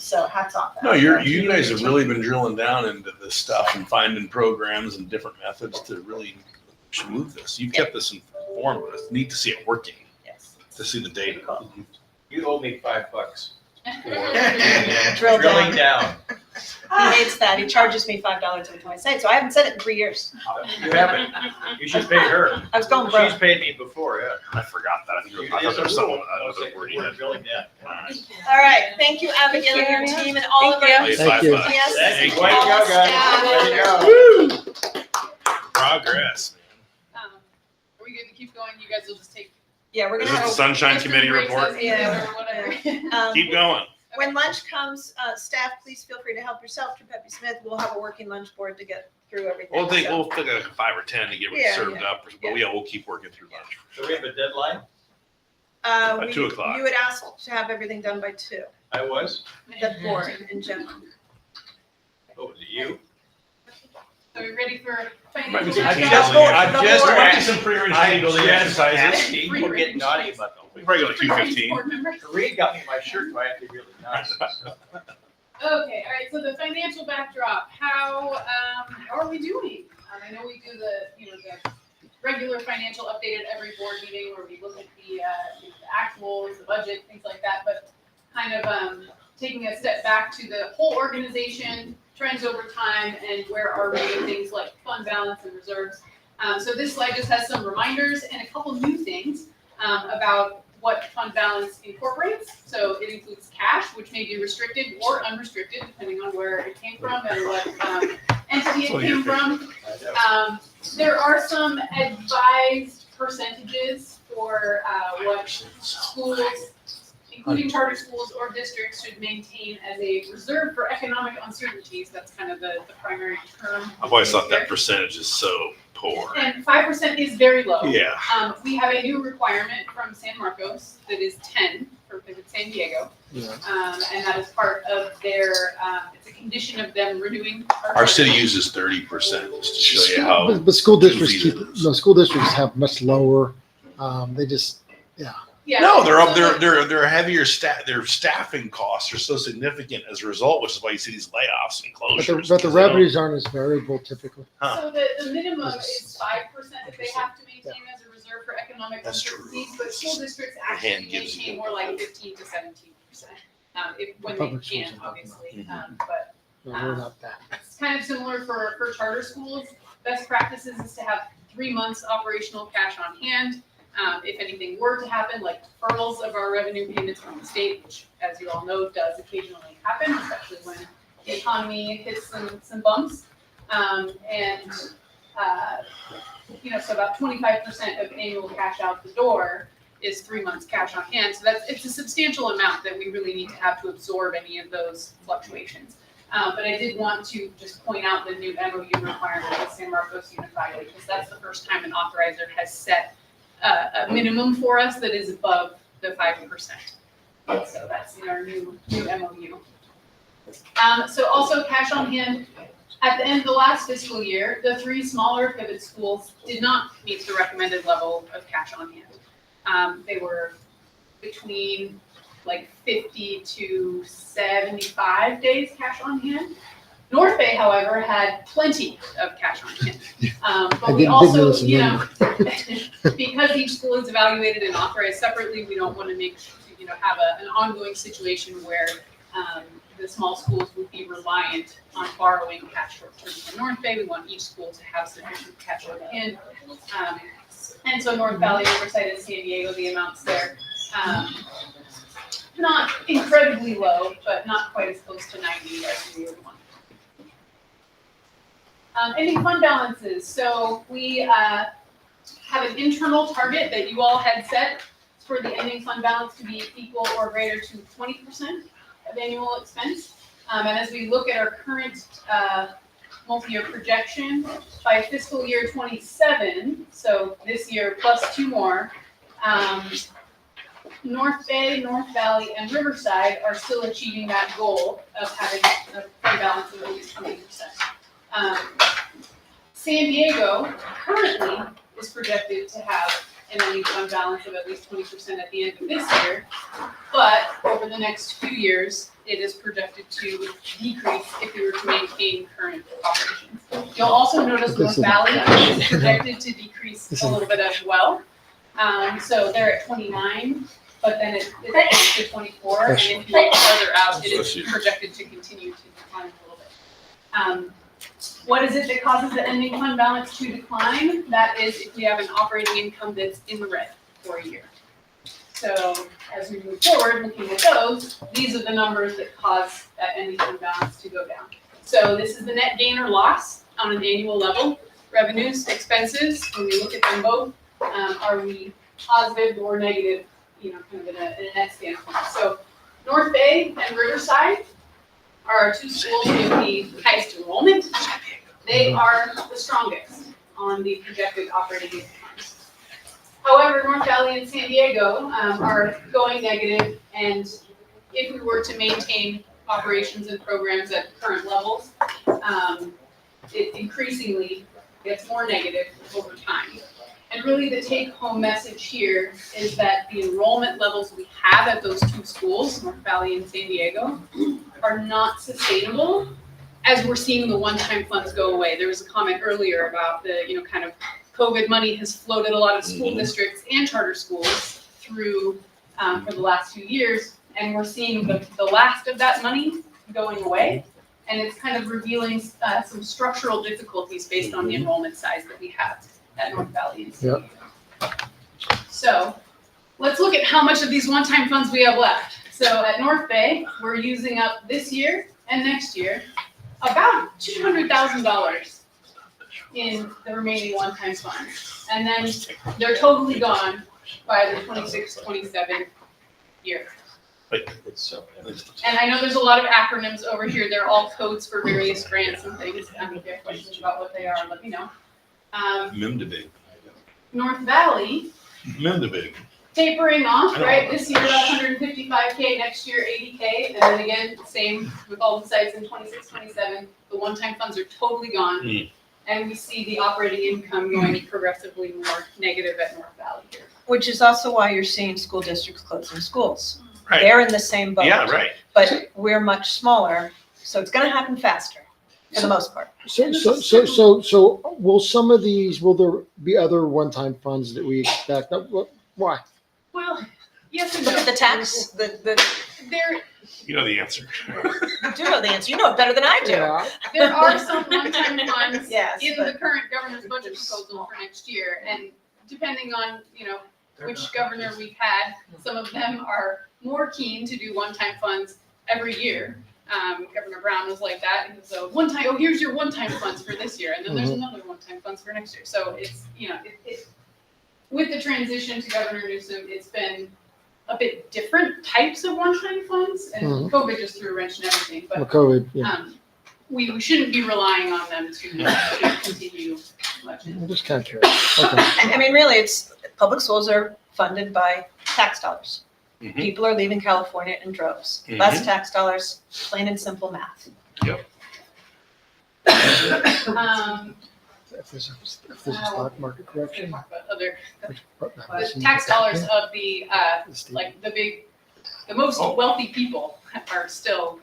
so hats off. No, you guys have really been drilling down into this stuff and finding programs and different methods to really move this. You've kept this informed, but it's neat to see it working, Yes. to see the data. Cool. You owe me $5 Drill drilling down. down. He hates that. He charges me $5 every time I say it. So I haven't said it in 3 years. You haven't. You should pay her. I was going She's broke. paid me before, yeah. I forgot that. I think It's I thought there was a someone rule. another word you We're had. drilling down. All right. Thank you, Abigail and your team and all of our. Please, Thank you. $5. Yes. Thank you. Thank Way to go, guys. Way to go. Progress. Are we good to keep going? You guys will just take. Yeah, we're Is gonna this have the Sunshine restroom Committee breaks report? as needed or whatever. a, Keep going. when lunch comes, staff, please feel free to help yourself to Pepe Smith. We'll have a working lunch board to get through everything. We'll take So, like 5 or 10 to get Yeah, served yeah. up, but yeah, we'll keep working through lunch. So we have a deadline? By we- 2 o'clock. You had asked to have everything done by 2, I was? the board in general. Oh, was it you? Are we ready for Might be financial some I'm team just, building I'm exercises. just, Might be some pre-arranged team I'm building just exercises. asking, we'll get naughty about them. We probably go to 2:15. Board member? Reed got me my shirt, so I have to be really nice. Okay, all right, so the financial backdrop, how are we doing? I know we do the regular financial update at every board meeting where we look at the actuals, the budget, things like that, but kind of taking a step back to the whole organization, trends over time, and where are we in things like fund balance and reserves. So this slide just has some reminders and a couple new things about what fund balance incorporates. So it includes cash, which may be restricted or unrestricted, depending on where it came from and what entity it came from. There are some advised percentages for what schools, including charter schools or districts, should maintain as a reserve for economic uncertainties. That's kind of the primary term. I've always thought that percentage is so poor. And 5% is very low. Yeah. We have a new requirement from San Marcos that is 10 for Visit San Diego. Yeah. And that is part of their, it's a condition of them renewing. Our city uses 30% just to show you how. But school districts goofy keep, it is. no, school districts have much lower, they just, Yeah. No, So they're heavier their staffing costs are so significant as a result, which is why you see these layoffs and but closures. the 'cause they don't- revenues aren't as variable typically. So the minimum is 5% that they have to maintain as a reserve for economic That's true. uncertainties, but school districts hand actually gives maintain you- more like 15 to 17%. When they Public schools can, are not obviously, Mhm. but No, we're not that. it's kind of similar for charter schools. Best practices is to have 3 months operational cash on hand. If anything were to happen, like deferrals of our revenue payments from the state, which, as you all know, does occasionally happen, especially when the economy hits some bumps. So about 25% of annual cash out the door is 3 months cash on hand. So it's a substantial amount that we really need to have to absorb any of those fluctuations. But I did want to just point out the new MOU requirement with San Marcos Unified, because that's the first time an authorizer has set a minimum for us that is above the 5%. So that's in our new MOU. So also cash on hand, at the end of the last fiscal year, the 3 smaller pivot schools did not meet the recommended level of cash on hand. They were between like 50 to 75 days cash on hand. North Bay, however, had plenty of cash on hand. But we didn't also, listen because each school is evaluated and authorized separately, we don't want to have an ongoing situation where the small schools would be reliant on borrowing cash short-term from North Bay. We want each school to have sufficient cash on hand. And so North Valley Oversight in San Diego, the amounts there, not incredibly low, but not quite as close to 90 as we would want. Ending fund balances, so we have an internal target that you all had set for the ending fund balance to be equal or greater to 20% of annual expense. And as we look at our current multi-year projection, by fiscal year 27, so this year plus 2 more, North Bay, North Valley, and Riverside are still achieving that goal of having a fund balance of at least 20%. San Diego currently is projected to have an ending fund balance of at least 20% at the end of this year, but over the next few years, it is projected to decrease if we were to maintain current operations. You'll also notice North Valley is projected to decrease a little bit as well. So they're at 29, but then it goes to 24, and if you look further out, it is projected to continue to decline a little bit. What is it that causes the ending fund balance to decline? That is if we have an operating income that's in the red for a year. So as we move forward, looking at those, these are the numbers that cause that ending fund balance to go down. So this is the net gain or loss on an annual level. Revenues, expenses, when we look at them both, are we positive or negative, kind of in a net standpoint. So North Bay and Riverside are our 2 schools with the highest enrollment. They are the strongest on the projected operating incomes. However, North Valley and San Diego are going negative, and if we were to maintain operations and programs at current levels, it increasingly gets more negative over time. And really the take-home message here is that the enrollment levels we have at those 2 schools, North Valley and San Diego, are not sustainable as we're seeing the one-time funds go away. There was a comment earlier about the, kind of COVID money has floated a lot of school districts and charter schools through for the last 2 years, and we're seeing the last of that money going away. And it's kind of revealing some structural difficulties based on the enrollment size that we have at North Valley and San Diego. So let's look at how much of these one-time funds we have left. So at North Bay, we're using up this year and next year about $200,000 in the remaining one-time funds. And then they're totally gone by the 26-27 year. It's so. And I know there's a lot of acronyms over here. They're all codes for various grants and things. If you have questions about what they are, let me know. Mimdebig. North Valley, Mimdebig. tapering off, I know. right? This year about 155K, next year 80K, and then again, same with all the sites in 26, 27. The one-time funds are totally gone. And we see the operating income going progressively more negative at North Valley here. Which is also why you're seeing school districts closing schools. Right. They're in the same boat. Yeah, right. But we're much smaller, so it's gonna happen faster, for the most part. So will some of these, will there be other one-time funds that we expect? Why? Well, yes and Look no. at the tax, There, You know the answer. you do know the answer, you know it better than I do. Yeah. there are some one-time funds Yes, in but- the current governor's budget proposal for next year, and depending on, which governor we've had, some of them are more keen to do one-time funds every year. Governor Brown was like that, and so here's your one-time funds for this year, and then there's another one-time funds for next year. So it's, with the transition to Governor Newsom, it's been a bit different types of one-time funds, and COVID just threw a wrench in everything, but COVID, yeah. we shouldn't be relying on them to continue much. I'm just kind of curious. Okay. I mean, really, it's, public schools are funded by tax dollars. Mhm. People are leaving California in droves. Less tax dollars, plain and simple math. If there's a stock market correction. Other, the tax dollars of the, the most wealthy people are still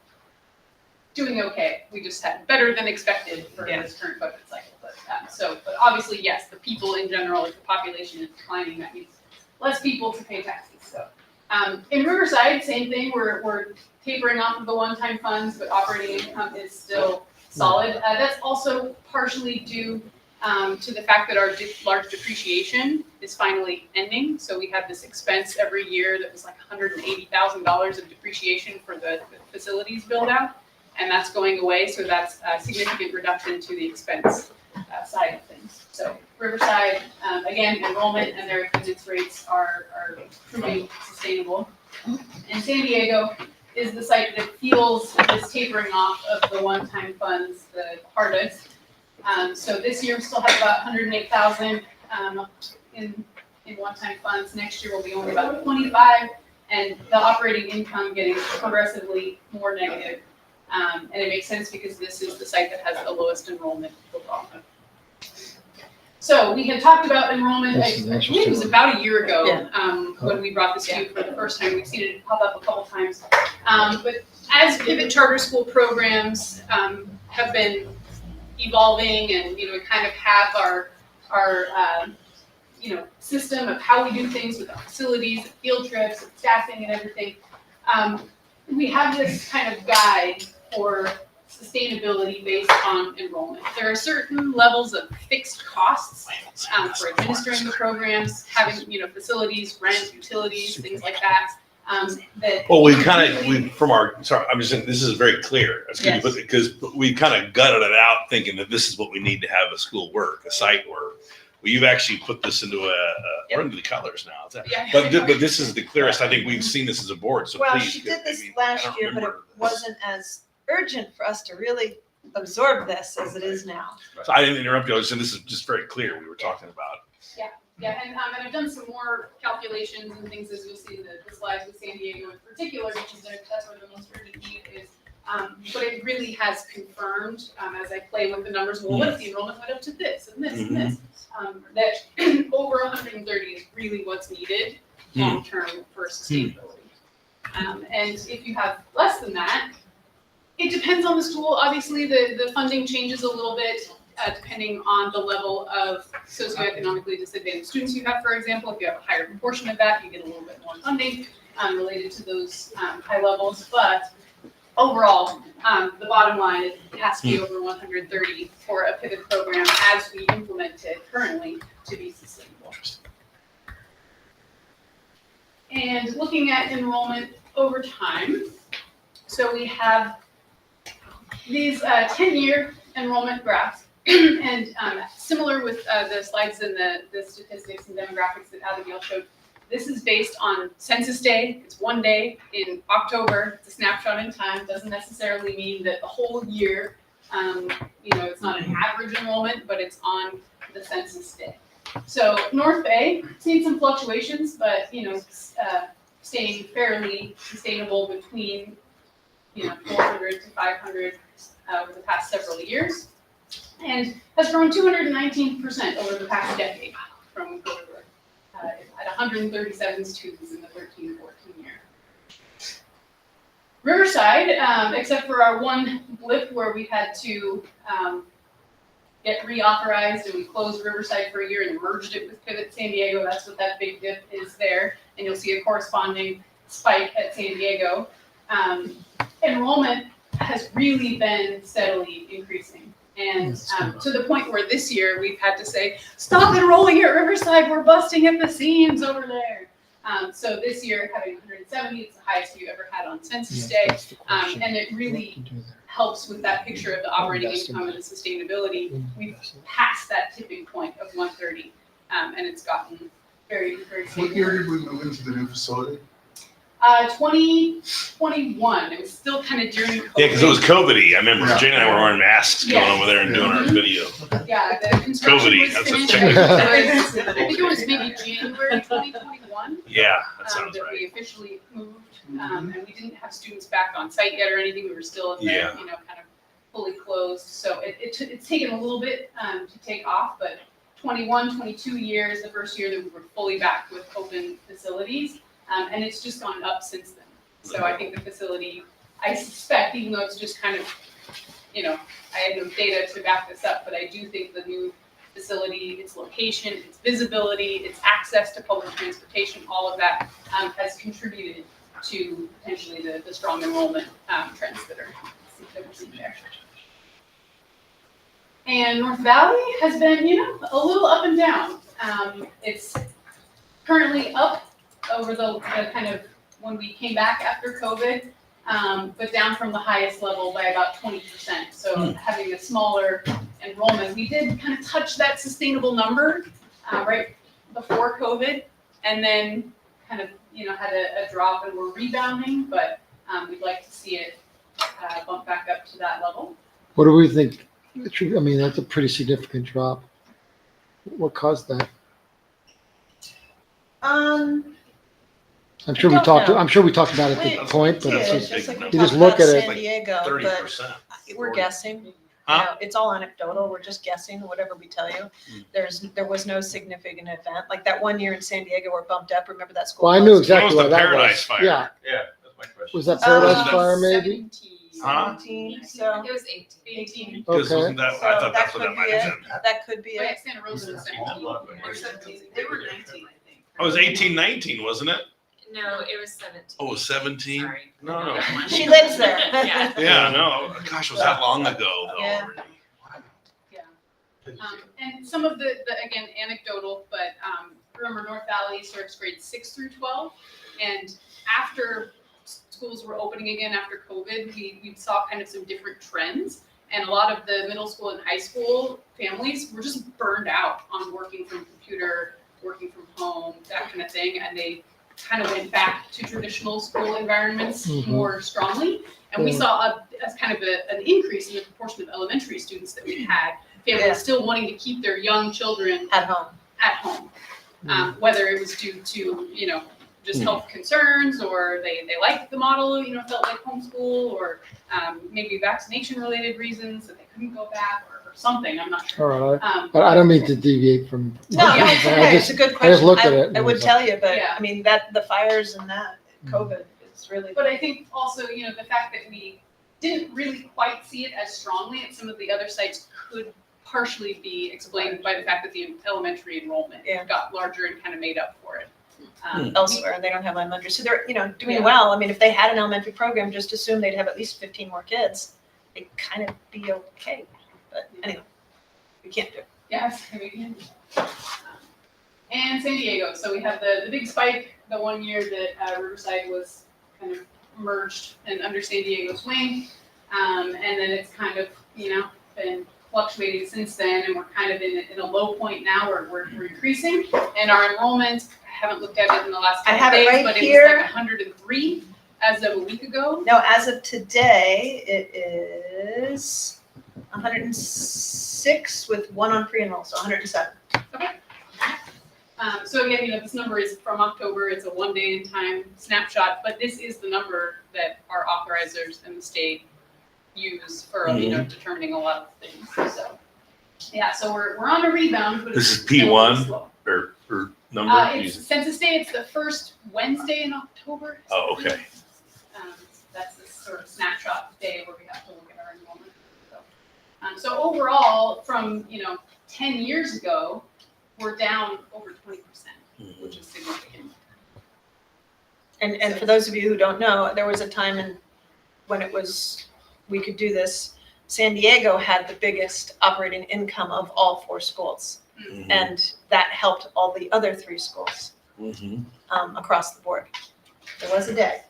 doing okay. We just had better than expected for this current budget cycle. But obviously, yes, the people in general, if the population is declining, that means less people to pay taxes. So in Riverside, same thing. We're tapering off of the one-time funds, but operating income is still solid. That's also partially due to the fact that our large depreciation is finally ending. So we had this expense every year that was like $180,000 of depreciation for the facilities build out. and that's going away, so that's a significant reduction to the expense side of things. So Riverside, again, enrollment and their attendance rates are proving sustainable. And San Diego is the site that feels this tapering off of the one-time funds the hardest. So this year we still have about 108,000 in one-time funds. Next year will be only about 25, and the operating income getting progressively more negative. And it makes sense because this is the site that has the lowest enrollment overall. So we had talked about enrollment, I This is believe it was about a year ago, Yeah. when we brought this to you for the first time. We've seen it pop up a couple times. But as Pivot Charter School programs have been evolving, and we kind of have our system of how we do things with our facilities, field trips, staffing, and everything. We have this kind of guide for sustainability based on enrollment. There are certain levels of fixed costs for administering the programs, having facilities, rent, utilities, things like that. Well, sorry, I'm just saying, this is very clear. That's good, Yes. because we kind of gutted it out thinking that this is what we need to have a school work, a site work. Well, you've actually put this into we're into the colors now. Is that- Yeah. But this is the clearest. I think we've seen this as a board, so Well, please. she did this I last don't year, but it remember this. wasn't as urgent for us to really absorb this as it is now. So I didn't interrupt you. I was saying this is just very clear. We were talking about. Yeah, and I've done some more calculations and things, as you'll see in the slides with San Diego in particular, because that's where the most urgent need is. But it really has confirmed, as I play with the numbers, well, what if the enrollment went up to this and this and this? That over 130 is really what's needed long-term for sustainability. And if you have less than that, it depends on the school. Obviously, the funding changes a little bit, depending on the level of socioeconomically disadvantaged students you have, for example. If you have a higher proportion of that, you get a little bit more funding related to those high levels. But overall, the bottom line is it has to be over 130 for a pivot program as we implement it currently to be sustainable. And looking at enrollment over time, so we have these 10-year enrollment graphs. And similar with the slides and the statistics and demographics that Abigail showed, this is based on census day. It's one day in October. It's a snapshot in time. Doesn't necessarily mean that the whole year, it's not an average enrollment, but it's on the census day. So North Bay, seen some fluctuations, but staying fairly sustainable between 400 to 500 over the past several years, and has grown 219% over the past decade from at 137 students in the 13-14 year. Riverside, except for our one blip where we had to get reauthorized and we closed Riverside for a year and merged it with Pivot San Diego, that's what that big dip is there, and you'll see a corresponding spike at San Diego. Enrollment has really been steadily increasing. And to the point where this year we've had to say, stop enrolling at Riverside, we're busting at the seams over there. So this year, having 170, it's the highest we've ever had on census day. And it really helps with that picture of the operating income and the sustainability. We've passed that tipping point of 130, and it's gotten very, very What stable. year did we move into the new facility? 2021, it was still kind of during COVID. Yeah, because it was COVID-y. I remember Yeah. Jane and I were wearing masks going Yeah. over there and doing our video. Yeah, the construction COVID-y, was that's what finished. changed. I think it was maybe January 2021 Yeah, that sounds that right. we officially moved. And we didn't have students back on site yet or anything. We were still in the, Yeah. kind of fully closed. So it's taken a little bit to take off, but 21, 22 years, the first year that we were fully back with open facilities. And it's just gone up since then. So I think the facility, I suspect, even though it's just kind of, I had no data to back this up, but I do think the new facility, its location, its visibility, its access to public transportation, all of that has contributed to potentially the strong enrollment trends that we're seeing there. And North Valley has been, a little up and down. It's currently up over the kind of when we came back after COVID. but down from the highest level by about 20%. So having a smaller enrollment, we did kind of touch that sustainable number right before COVID, and then kind of had a drop and we're rebounding, but we'd like to see it bump back up to that level. What do we think? I mean, that's a pretty significant drop. What caused that? I'm sure we don't talked. know. I'm sure we talked about it at We the point, but it's did, just, just like we you just talked look about at it. San Diego, but 30%. we're guessing. You Huh? know, it's all anecdotal. We're just guessing, whatever we tell you. There was no significant event. Like that one year in San Diego where it bumped up, remember that school? Well, I knew closed? exactly What why was the that Paradise was. Fire? Yeah, Yeah, that's my question. was that Paradise Oh. Fire maybe? 17. Huh? 17, so, It was 18. 18. Because Okay. wasn't that, I so thought that that's what could that be might have it. been. That could be Oh, yeah, it. Santa Rosa was 17. Or 17. They were 19, I think. Oh, it was 18, 19, wasn't it? No, it was 17. Oh, it was 17? Sorry. No, no. She lives there. Yeah. Yeah, no, gosh, it was that long ago though Yeah. already. And some of the again, anecdotal, but remember North Valley starts grades 6 through 12. And after schools were opening again after COVID, we saw kind of some different trends. And a lot of the middle school and high school families were just burned out on working from computer, working from home, that kind of thing. And they kind of went back to traditional school environments Mhm. more strongly. And we Yeah. saw a kind of an increase in the proportion of elementary students that we had. Families Yeah. still wanting to keep their young children At home. at home. Whether it was due to, just health concerns, or they liked the model, felt like homeschool, or maybe vaccination related reasons that they couldn't go back, or something, I'm not sure. All right. I don't mean to deviate from. No, Yeah. it's I okay. It's just- a good I question. just looked at it and I would was tell you, but Yeah. I mean, that, the fires and that, COVID is really. But I think also, the fact that we didn't really quite see it as strongly at some of the other sites could partially be explained by the fact that the elementary enrollment Yeah. got larger and kind of made up for it. Elsewhere, and they don't have elementary, so they're, doing Yeah. well. I mean, if they had an elementary program, just assume they'd have at least 15 more kids. They'd kind of be okay, but anyway, we can't do it. Yes, we can. And San Diego, so we have the big spike, the one year that Riverside was kind of merged and under San Diego's wing. And then it's kind of, been fluctuating since then, and we're kind of in a low point now where we're increasing. And our enrollment, I haven't looked at it in the last I couple have of it days, right but it here. was like 103 as of a week ago. Now, as of today, it is 106 with one on pre-enroll, so 107. So again, this number is from October, it's a 1 day in time snapshot, but this is the number that our authorizers and the state use for, determining a lot of things, so. Yeah, so we're on a rebound, but This it's is still P1? slow. Or number? It's Census Day, it's the first Wednesday in October. Oh, okay. That's this sort of snapshot day where we have to look at our enrollment. So overall, from, 10 years ago, we're down over 20%, which is significant. And for those of you who don't know, there was a time when we could do this. San Diego had the biggest operating income of all 4 schools, Mhm. and that helped all the other 3 schools Mhm. across the board. There was a day.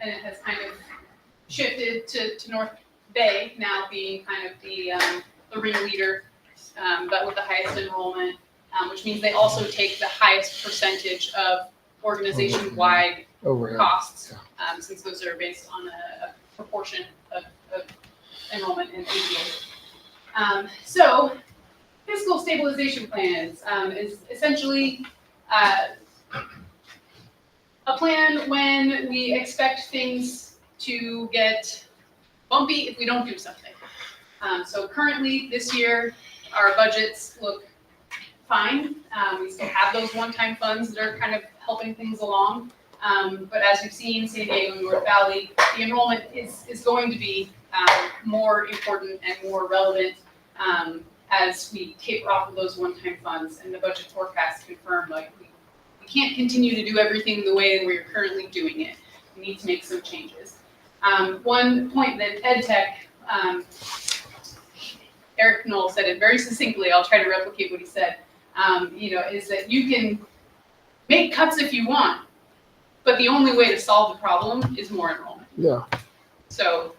And it has kind of shifted to North Bay now being kind of the ringleader, but with the highest enrollment, which means they also take the highest percentage of organization-wide Overhead. costs, since those are based on a proportion of enrollment in ADA. So fiscal stabilization plans is essentially a plan when we expect things to get bumpy if we don't do something. So currently, this year, our budgets look fine. We still have those one-time funds that are kind of helping things along. But as you've seen, San Diego and North Valley, the enrollment is going to be more important and more relevant as we taper off of those one-time funds, and the budget forecasts confirm we can't continue to do everything the way we're currently doing it. We need to make some changes. One point that EdTech, Eric Knoll said it very succinctly, I'll try to replicate what he said, is that you can make cuts if you want, but the only way to solve the problem is more enrollment. Yeah. So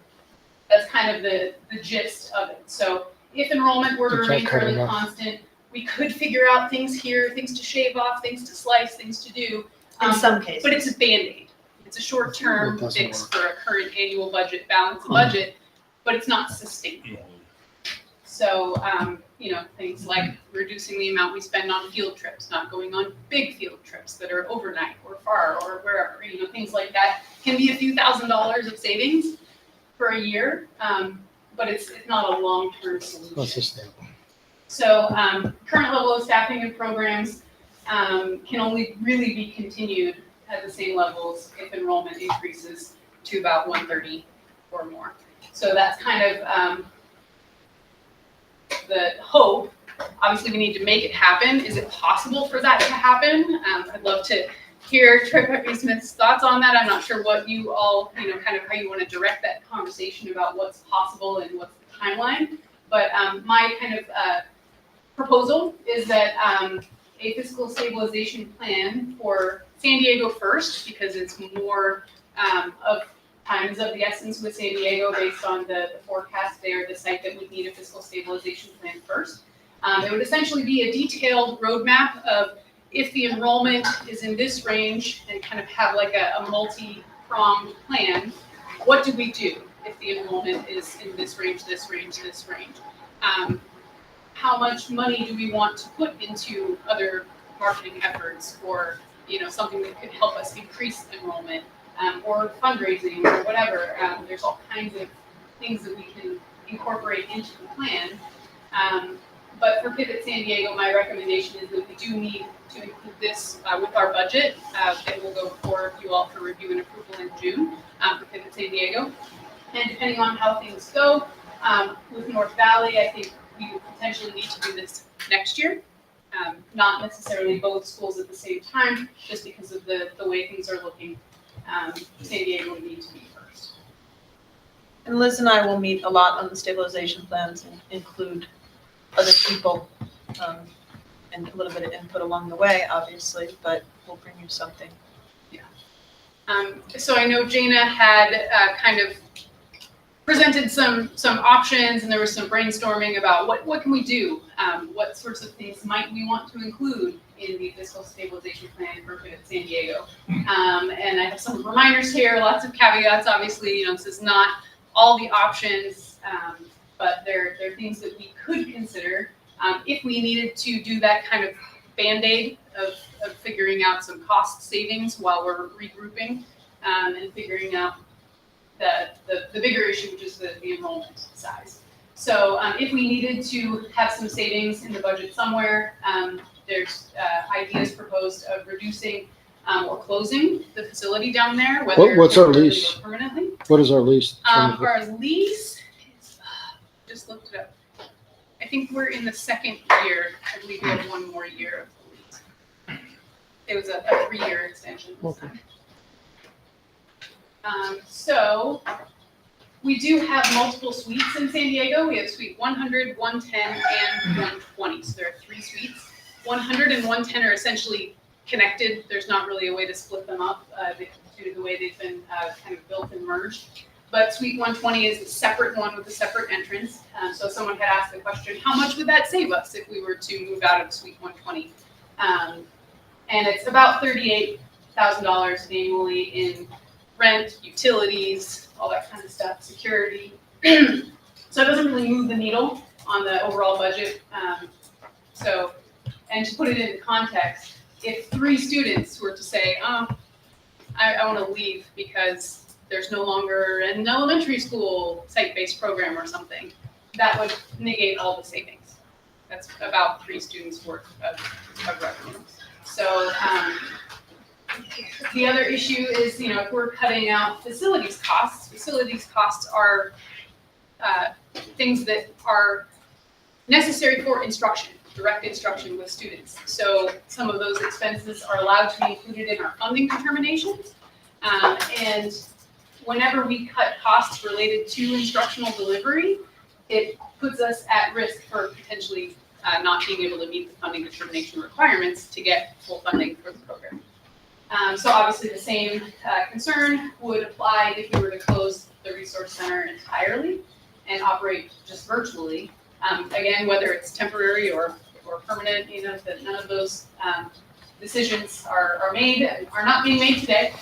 that's kind of the gist of it. So if enrollment were to You can't remain cut fairly enough. constant, we could figure out things here, things to shave off, things to slice, things to do. In Um, some cases. But it's a Band-Aid. It's a short-term It doesn't fix work. for a current annual budget, balance of budget, but it's not sustainable. So, things like reducing the amount we spend on field trips, not going on big field trips that are overnight or far or wherever, things like that can be a few $1,000s of savings for a year, but it's not a long-term Not solution. sustainable. So, current level of staffing and programs can only really be continued at the same levels if enrollment increases to about 130 or more. So that's kind of the hope. Obviously, we need to make it happen. Is it possible for that to happen? I'd love to hear Trey Smith's thoughts on that. I'm not sure what you all, kind of how you want to direct that conversation about what's possible and what's the timeline. But my kind of proposal is that a fiscal stabilization plan for San Diego first, because it's more of time is of the essence with San Diego based on the forecast. They are the site that would need a fiscal stabilization plan first. It would essentially be a detailed roadmap of if the enrollment is in this range and kind of have like a multi-pronged plan, what do we do if the enrollment is in this range, this range, this range? How much money do we want to put into other marketing efforts or, something that could help us increase enrollment? Or fundraising or whatever. There's all kinds of things that we can incorporate into the plan. But for Pivot San Diego, my recommendation is that we do need to include this with our budget. It will go before you all for review and approval in June for Pivot San Diego. And depending on how things go, with North Valley, I think we would potentially need to do this next year. Not necessarily both schools at the same time, just because of the way things are looking. San Diego would need to be first. And Liz and I will meet a lot on the stabilization plans and include other people, and a little bit of input along the way, obviously, but we'll bring you something. So I know Jana had kind of presented some options, and there was some brainstorming about what can we do? What sorts of things might we want to include in the fiscal stabilization plan for Pivot San Diego? And I have some reminders here, lots of caveats. Obviously, this is not all the options, but there are things that we could consider if we needed to do that kind of Band-Aid of figuring out some cost savings while we're regrouping and figuring out the bigger issue, which is the enrollment size. So if we needed to have some savings in the budget somewhere, there's ideas proposed of reducing or closing the facility down there, whether What's our temporarily lease? or permanently. What is our lease? Our lease is, just looked it up. I think we're in the second year. I believe we have one more year of the lease. It was a 3-year extension this Okay. time. So we do have multiple suites in San Diego. We have suite 100, 110, and 120. So there are 3 suites. 100 and 110 are essentially connected. There's not really a way to split them up due to the way they've been kind of built and merged. But suite 120 is a separate one with a separate entrance. So someone had asked the question, how much would that save us if we were to move out of suite 120? And it's about $38,000 annually in rent, utilities, all that kind of stuff, security. So it doesn't really move the needle on the overall budget. And to put it into context, if 3 students were to say, I want to leave because there's no longer an elementary school site-based program or something, that would negate all the savings. That's about 3 students worth of revenue. So the other issue is, if we're cutting out facilities costs are things that are necessary for instruction, direct instruction with students. So some of those expenses are allowed to be included in our funding determinations. And whenever we cut costs related to instructional delivery, it puts us at risk for potentially not being able to meet the funding determination requirements to get full funding for the program. So obviously the same concern would apply if we were to close the resource center entirely and operate just virtually. Again, whether it's temporary or permanent, that none of those decisions are made, are not being made today.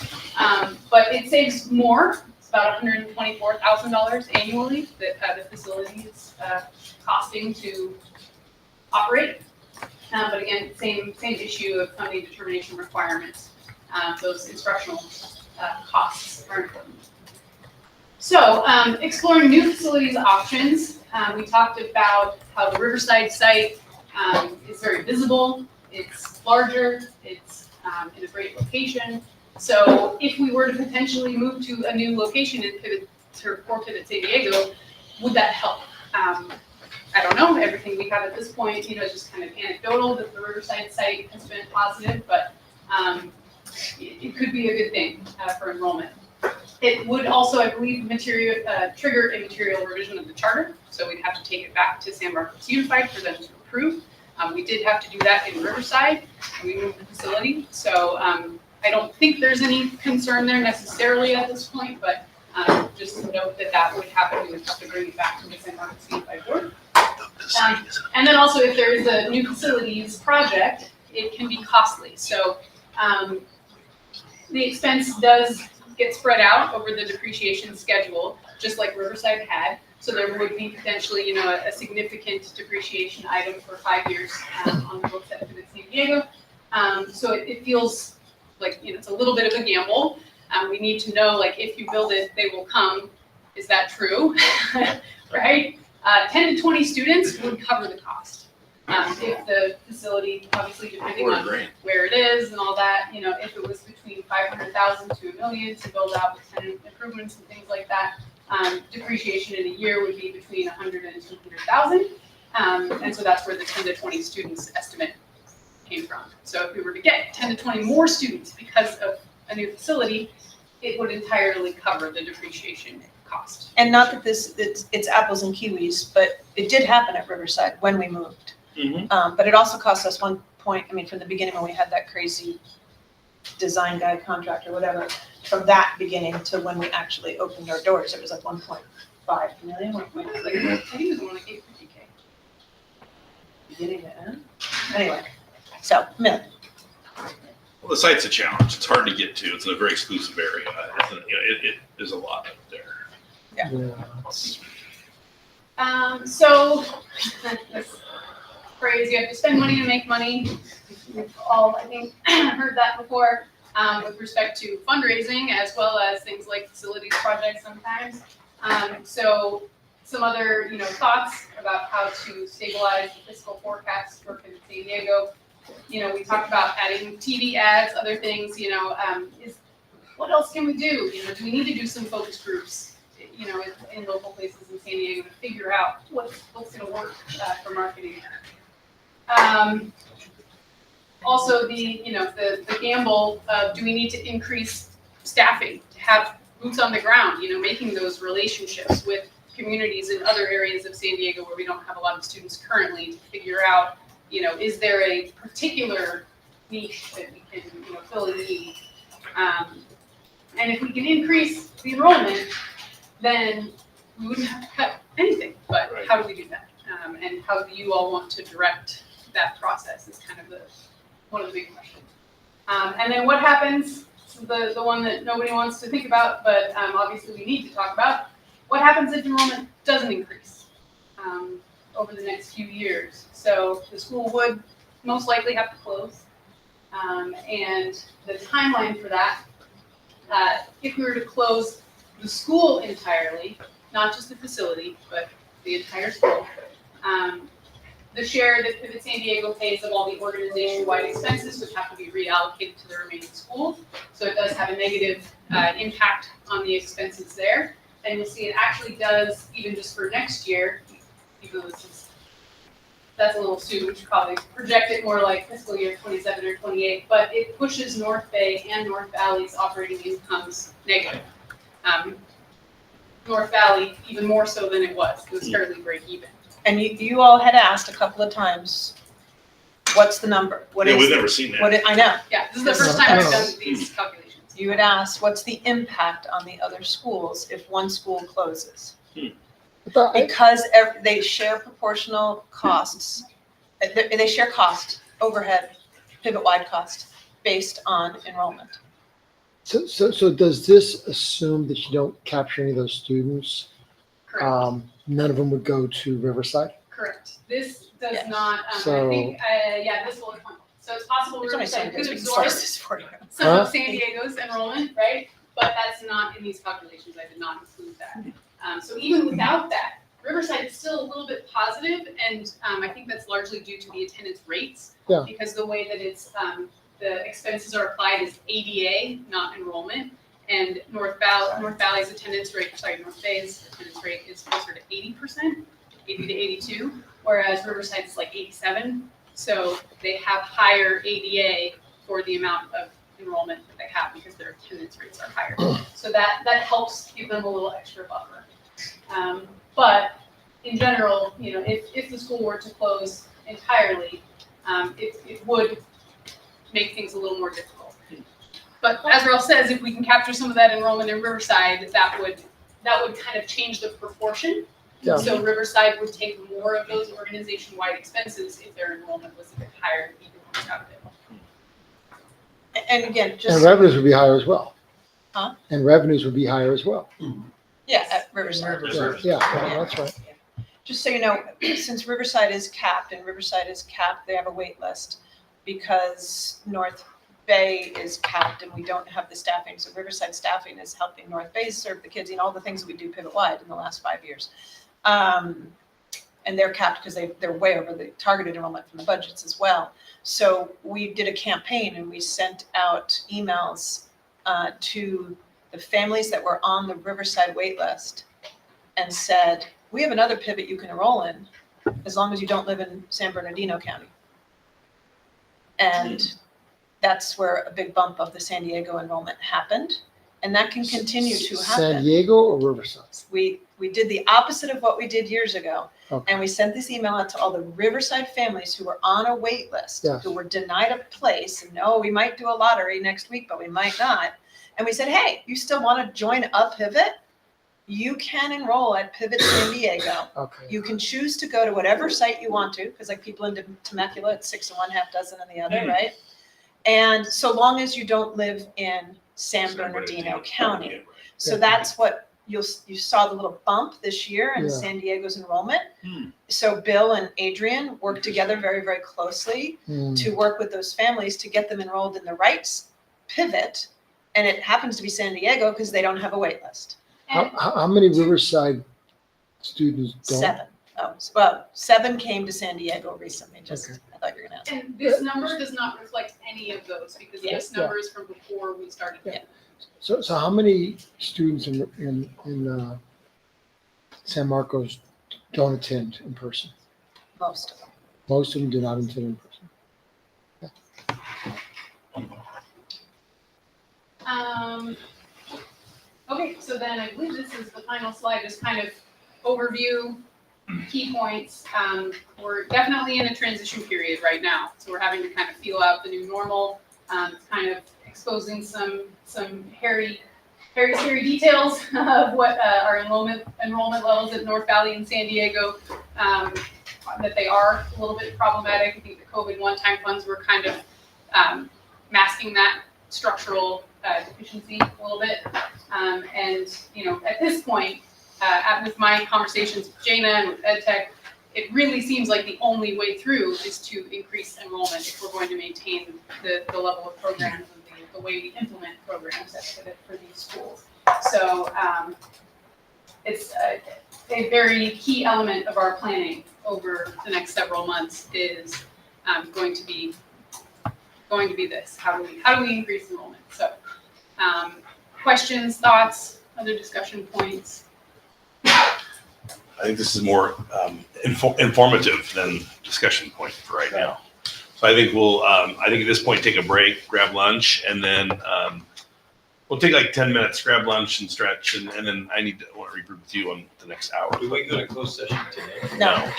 But it saves more. It's about $124,000 annually that the facility is costing to operate. But again, same issue of funding determination requirements. Those instructional costs are important. So exploring new facilities options. We talked about how the Riverside site is very visible. It's larger. It's in a great location. So if we were to potentially move to a new location and pivot San Diego, would that help? I don't know. Everything we have at this point, is just kind of anecdotal that the Riverside site has been positive, but it could be a good thing for enrollment. It would also, I believe, trigger a material revision of the charter. So we'd have to take it back to San Marcos Unified for them to approve. We did have to do that in Riverside, and we moved the facility. So I don't think there's any concern there necessarily at this point, but just to note that would happen. We would have to bring it back to the San Marcos Unified Board. And then also, if there is a new facilities project, it can be costly. So the expense does get spread out over the depreciation schedule, just like Riverside had. So there would be potentially, a significant depreciation item for 5 years on the books at San Diego. So it feels like it's a little bit of a gamble. We need to know, if you build it, they will come. Is that true? Right? 10 to 20 students would cover the cost. If the facility, obviously depending on where it is and all that, if it was between $500,000 to $1 million to build out with tenant improvements and things like that, depreciation in a year would be between $100,000 and $200,000. And so that's where the 10 to 20 students estimate came from. So if we were to get 10 to 20 more students because of a new facility, it would entirely cover the depreciation cost. And not that it's apples and kiwis, but it did happen at Riverside when we moved. Mm-hmm. But it also cost us from the beginning when we had that crazy design guy contract or whatever, from that beginning to when we actually opened our doors, it was like 1.5 million. I think it was more like $850K. Beginning to end. Anyway, so million. Well, the site's a challenge. It's hard to get to. It's in a very exclusive area. There's a lot up there. Yeah. So this phrase, you have to spend money to make money. We've all, I think, heard that before with respect to fundraising as well as things like facilities projects sometimes. So some other, thoughts about how to stabilize the fiscal forecast for San Diego. We talked about adding TV ads, other things, what else can we do? Do we need to do some focus groups, in local places in San Diego to figure out what's going to work for marketing? Also the gamble of, do we need to increase staffing to have boots on the ground, making those relationships with communities in other areas of San Diego where we don't have a lot of students currently to figure out, is there a particular niche that we can, fill a need? And if we can increase the enrollment, then we wouldn't have to cut anything. But Right. How do we do that? And how do you all want to direct that process is kind of one of the big questions. And then what happens, the one that nobody wants to think about, but obviously we need to talk about, what happens if enrollment doesn't increase over the next few years? So the school would most likely have to close. And the timeline for that, if we were to close the school entirely, not just the facility, but the entire school, the share that Pivot San Diego pays of all the organization-wide expenses would have to be reallocated to the remaining schools. So it does have a negative impact on the expenses there. And you'll see it actually does, even just for next year, even though that's a little soon, we should probably project it more like fiscal year 27 or 28, but it pushes North Bay and North Valley's operating incomes negative. North Valley, even more so than it was fairly break even. And you all had asked a couple of times, what's the number? What Yeah, is we've it? never seen that. I know. Yeah, this is the This first is- time I've oh. done these calculations. You would ask, what's the impact on the other schools if one school closes? Because they share proportional costs, they share cost, overhead, pivot-wide cost, based on enrollment. So does this assume that you don't capture any of those students? Correct. None of them would go to Riverside? Correct. This does Yes. not, I So- think, yeah, this will, so it's possible There's only so Riverside many days could we can absorb slice this for you. some Huh? of San Diego's enrollment, right? But that's not in these calculations. I did not include that. So even without that, Riverside is still a little bit positive, and I think that's largely due to the attendance rates. Yeah. Because the way that it's, the expenses are applied is ADA, not enrollment. And North Bay's attendance rate is closer to 80%, 80 to 82, whereas Riverside is like 87. So they have higher ADA for the amount of enrollment that they have because their attendance rates are higher. So that helps give them a little extra buffer. But in general, if the school were to close entirely, it would make things a little more difficult. But as Ralph says, if we can capture some of that enrollment in Riverside, that would kind of change the proportion. Yeah. So Riverside would take more of those organization-wide expenses if their enrollment was a bit higher, even out of it. And again, And just, revenues would be higher as well. Huh? And revenues would be higher as well. yeah, at Riverside. Yeah, that's right. Just so you know, since Riverside is capped they have a wait list because North Bay is capped and we don't have the staffing. So Riverside staffing is helping North Bay serve the kids, all the things that we do pivot-wide in the last 5 years. And they're capped because they're way over the targeted enrollment from the budgets as well. So we did a campaign and we sent out emails to the families that were on the Riverside wait list and said, we have another pivot you can enroll in as long as you don't live in San Bernardino County. And that's where a big bump of the San Diego enrollment happened. And that can continue to happen. San Diego or Riverside? We did the opposite of what we did years ago. Okay. And we sent this email out to all the Riverside families who were on a wait list, Yes. who were denied a place. And no, we might do a lottery next week, but we might not. And we said, hey, you still want to join a pivot? You can enroll at Pivot San Diego. Okay. You can choose to go to whatever site you want to, because like people in Temecula, it's 6 and 1, half dozen in the other, right? And so long as you don't live in San Bernardino County. Yeah, right. So Yeah. that's what you saw the little bump this year in Yeah. San Diego's enrollment. Hmm. So Bill and Adrian worked together very, very closely Hmm. to work with those families to get them enrolled in the right pivot. And it happens to be San Diego because they don't have a wait list. How many Riverside students don't? 7. Oh, well, 7 came to San Diego recently, just, Okay. I thought you were gonna ask. And this number does not reflect any of those because Yes. this number is from before we started. Yeah. So how many students in San Marcos don't attend in person? Most of them. Most of them do not attend in person. Okay, so then I believe this is the final slide, just kind of overview, key points. We're definitely in a transition period right now, so we're having to kind of feel out the new normal, kind of exposing some hairy details of what our enrollment levels at North Valley and San Diego, that they are a little bit problematic. I think the COVID one-time funds were kind of masking that structural deficiency a little bit. And at this point, with my conversations with Jana and with EdTech, it really seems like the only way through is to increase enrollment if we're going to maintain the level of programs and the way we implement programs for these schools. So it's a very key element of our planning over the next several months is going to be this. How do we increase enrollment? So questions, thoughts, other discussion points? I think this is more informative than discussion point for right now. So I think I think at this point, take a break, grab lunch, and then we'll take like 10 minutes, grab lunch and stretch, and then I want to regroup with you on the next hour. Do we go to closed session today? No,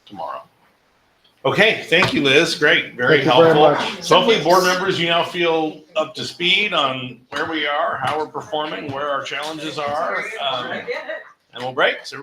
Tomorrow. Okay, thank you, Liz. Great, very Thank you very helpful. much. So hopefully, board members, you now feel up to speed on where we are, how we're performing, where our challenges are, and we'll break. So